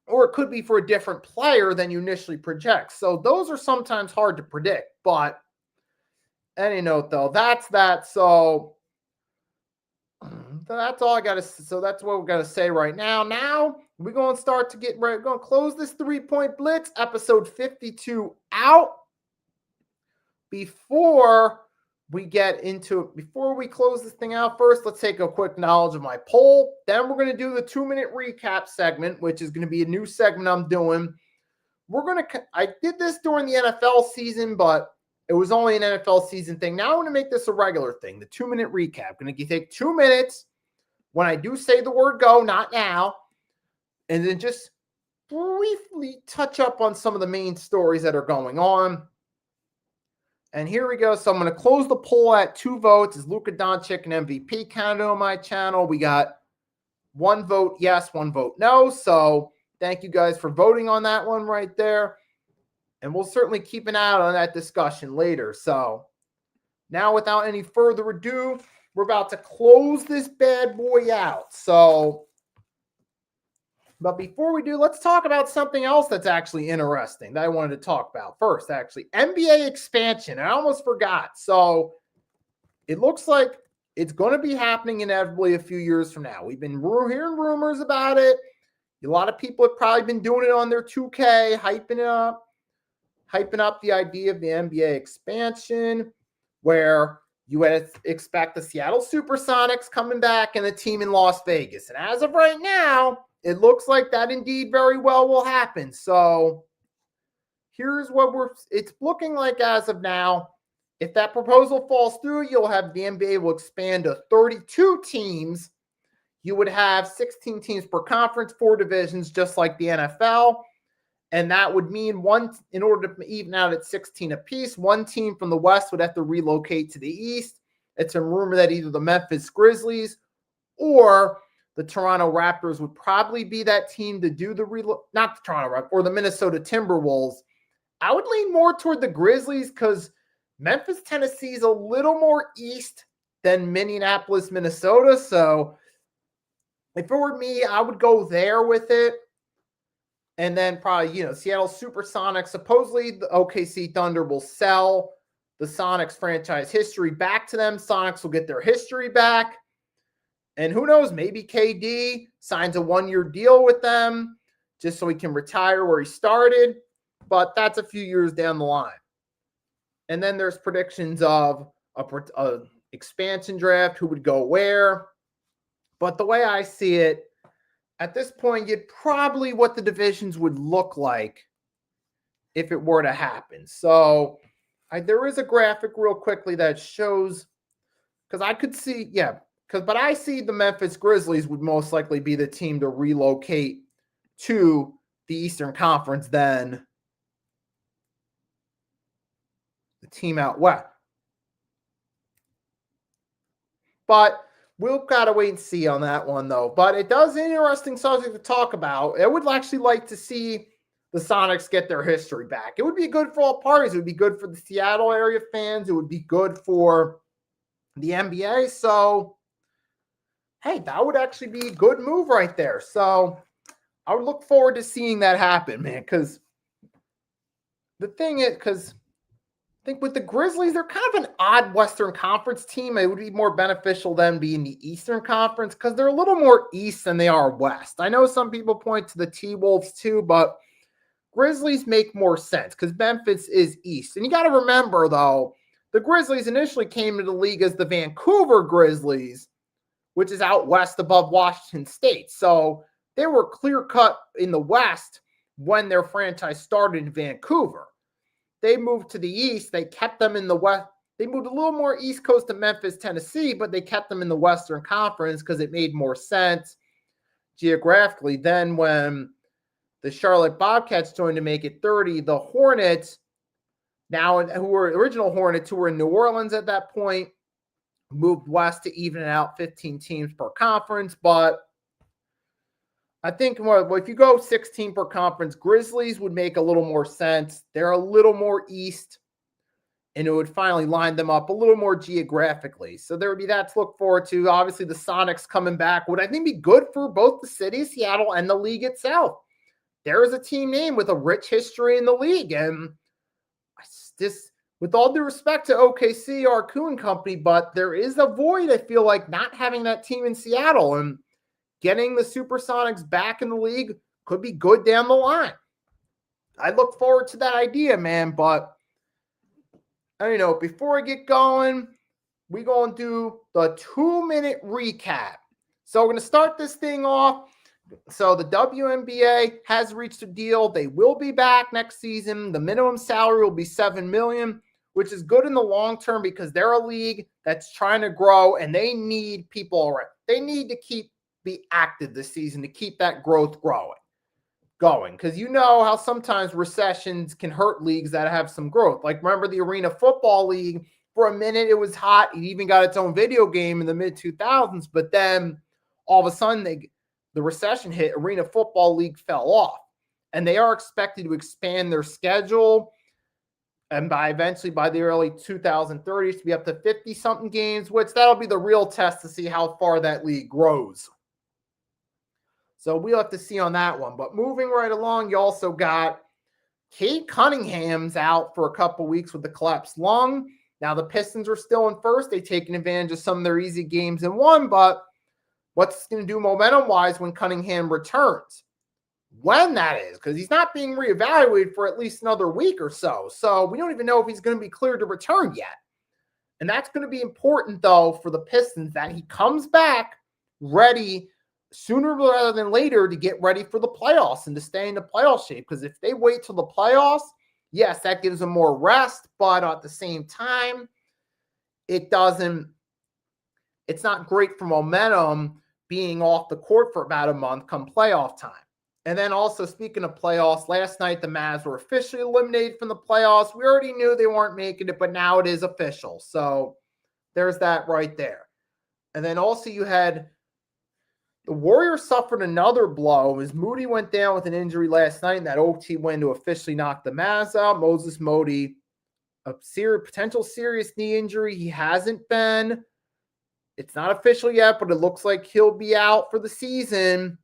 Speaker 1: or it could be for a different player than you initially project. So those are sometimes hard to predict. But any note, though, that's that. So that's all I got to say. So that's what we're going to say right now. Now we're going to start to get ready. We're going to close this 3-Point Blitz, episode 52 out. Before we close this thing out, first, let's take a quick knowledge of my poll. Then we're going to do the 2-minute recap segment, which is going to be a new segment I'm doing. I did this during the NFL season, but it was only an NFL season thing. Now I'm going to make this a regular thing, the 2-minute recap. I'm going to take 2 minutes when I do say the word go, not now, and then just briefly touch up on some of the main stories that are going on. And here we go. So I'm going to close the poll at 2 votes. Is Luka Doncic an MVP counted on my channel? We got 1 vote yes, 1 vote no. So thank you guys for voting on that one right there. And we'll certainly keep an eye on that discussion later. So now without any further ado, we're about to close this bad boy out. But before we do, let's talk about something else that's actually interesting that I wanted to talk about first, actually. NBA expansion. I almost forgot. So it looks like it's going to be happening inevitably a few years from now. We've been hearing rumors about it. A lot of people have probably been doing it on their 2K, hyping up the idea of the NBA expansion, where you would expect the Seattle Supersonics coming back and a team in Las Vegas. And as of right now, it looks like that indeed very well will happen. So here's what it's looking like as of now. If that proposal falls through, you'll have the NBA will expand to 32 teams. You would have 16 teams per conference, 4 divisions, just like the NFL. And that would mean in order to even out at 16 apiece, 1 team from the West would have to relocate to the East. It's a rumor that either the Memphis Grizzlies or the Toronto Raptors would probably be that team to do not the Toronto Raptors, or the Minnesota Timberwolves. I would lean more toward the Grizzlies because Memphis, Tennessee is a little more east then Minneapolis, Minnesota. So if it were me, I would go there with it. And then probably, Seattle Supersonics. Supposedly the OKC Thunder will sell the Sonics franchise history back to them. Sonics will get their history back. And who knows, maybe KD signs a 1-year deal with them just so he can retire where he started. But that's a few years down the line. And then there's predictions of a expansion draft, who would go where. But the way I see it, at this point, you'd probably what the divisions would look like if it were to happen. So there is a graphic real quickly that shows, because I could see, but I see the Memphis Grizzlies would most likely be the team to relocate to the Eastern Conference than the team out west. But we'll got to wait and see on that one, though. But it does an interesting subject to talk about. I would actually like to see the Sonics get their history back. It would be good for all parties. It would be good for the Seattle area fans. It would be good for the NBA. So, hey, that would actually be a good move right there. So I would look forward to seeing that happen, man, because the thing is, I think with the Grizzlies, they're kind of an odd Western Conference team. It would be more beneficial them being the Eastern Conference because they're a little more East than they are West. I know some people point to the T-Wolves too, but Grizzlies make more sense because Memphis is East. And you got to remember, though, the Grizzlies initially came into the league as the Vancouver Grizzlies, which is out west above Washington State. So they were clear-cut in the West when their franchise started in Vancouver. They moved to the East. They kept them in the West. They moved a little more East Coast to Memphis, Tennessee, but they kept them in the Western Conference because it made more sense geographically. Then when the Charlotte Bobcats joined to make it 30, the Hornets, now who were original Hornets, who were in New Orleans at that point, moved west to even it out 15 teams per conference. But I think if you go 16 per conference, Grizzlies would make a little more sense. They're a little more east, and it would finally line them up a little more geographically. So there would be that to look forward to. Obviously, the Sonics coming back would, I think, be good for both the city of Seattle and the league itself. There is a team name with a rich history in the league, and just with all due respect to OKC or Kuhn Company, but there is a void, I feel like, not having that team in Seattle, and getting the Supersonics back in the league could be good down the line. I look forward to that idea, man. But, before I get going, we're going to do the 2-minute recap. So we're going to start this thing off. So the WNBA has reached a deal. They will be back next season. The minimum salary will be $7 million, which is good in the long term because they're a league that's trying to grow and they need people around. They need to be active this season to keep that growth going. Because you know how sometimes recessions can hurt leagues that have some growth. Like remember the Arena Football League, for a minute it was hot. It even got its own video game in the mid-2000s, but then all of a sudden the recession hit, Arena Football League fell off. And they are expected to expand their schedule and eventually by the early 2030s to be up to 50-something games, which that'll be the real test to see how far that league grows. So we'll have to see on that one. But moving right along, you also got Kate Cunningham's out for a couple weeks with the collapsed lung. Now the Pistons are still in first. They've taken advantage of some of their easy games and won, but what's going to do momentum-wise when Cunningham returns? When that is, because he's not being reevaluated for at least another week or so. So we don't even know if he's going to be cleared to return yet. And that's going to be important, though, for the Pistons that he comes back ready sooner rather than later to get ready for the playoffs and to stay in the playoff shape. Because if they wait till the playoffs, yes, that gives them more rest, but at the same time, it's not great for momentum being off the court for about a month come playoff time. And then also, speaking of playoffs, last night the Mavs were officially eliminated from the playoffs. We already knew they weren't making it, but now it is official. So there's that right there. And then also you had the Warriors suffered another blow as Moody went down with an injury last night in that OT win to officially knock the Mavs out. Moses Moody, a potential serious knee injury. He hasn't been It's not official yet, but it looks like he'll be out for the season.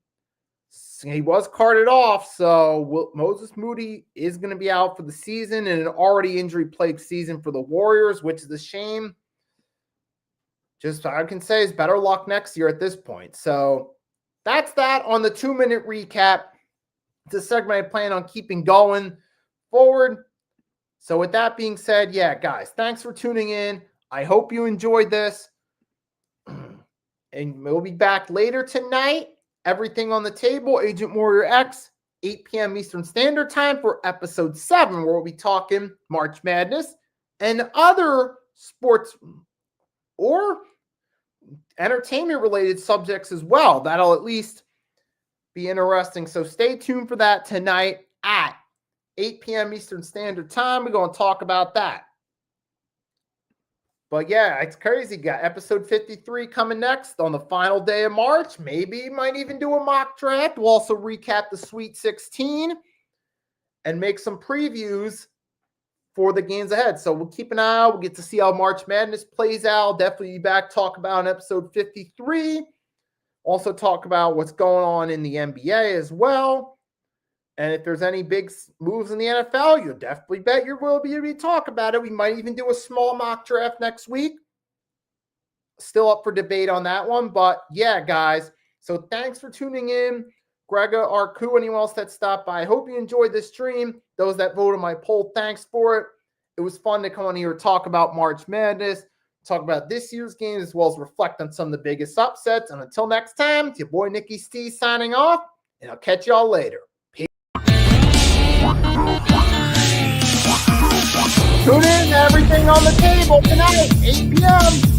Speaker 1: He was carted off, so Moses Moody is going to be out for the season in an already injury-plagued season for the Warriors, which is a shame. Just I can say is better luck next year at this point. So that's that on the 2-minute recap. It's a segment I plan on keeping going forward. So with that being said, yeah, guys, thanks for tuning in. I hope you enjoyed this. And we'll be back later tonight. Everything on the Table, Agent Warrior X, 8 p.m. Eastern Standard Time for episode 7, where we'll be talking March Madness and other sports or entertainment-related subjects as well. That'll at least be interesting. So stay tuned for that tonight at 8 p.m. Eastern Standard Time. We're going to talk about that. But yeah, it's crazy. Got episode 53 coming next on the final day of March. Maybe might even do a mock draft. We'll also recap the Sweet 16 and make some previews for the games ahead. So we'll keep an eye out. We'll get to see how March Madness plays out. Definitely be back, talk about in episode 53. Also talk about what's going on in the NBA as well. And if there's any big moves in the NFL, you'll definitely bet you will be able to talk about it. We might even do a small mock draft next week. Still up for debate on that one. But yeah, guys. So thanks for tuning in. Grega, Arku, anyone else that stopped by. I hope you enjoyed this stream. Those that voted my poll, thanks for it. It was fun to come on here and talk about March Madness, talk about this year's games, as well as reflect on some of the biggest upsets. And until next time, it's your boy Nicky Steve signing off, and I'll catch y'all later. Tune in to Everything on the Table tonight, 8 p.m.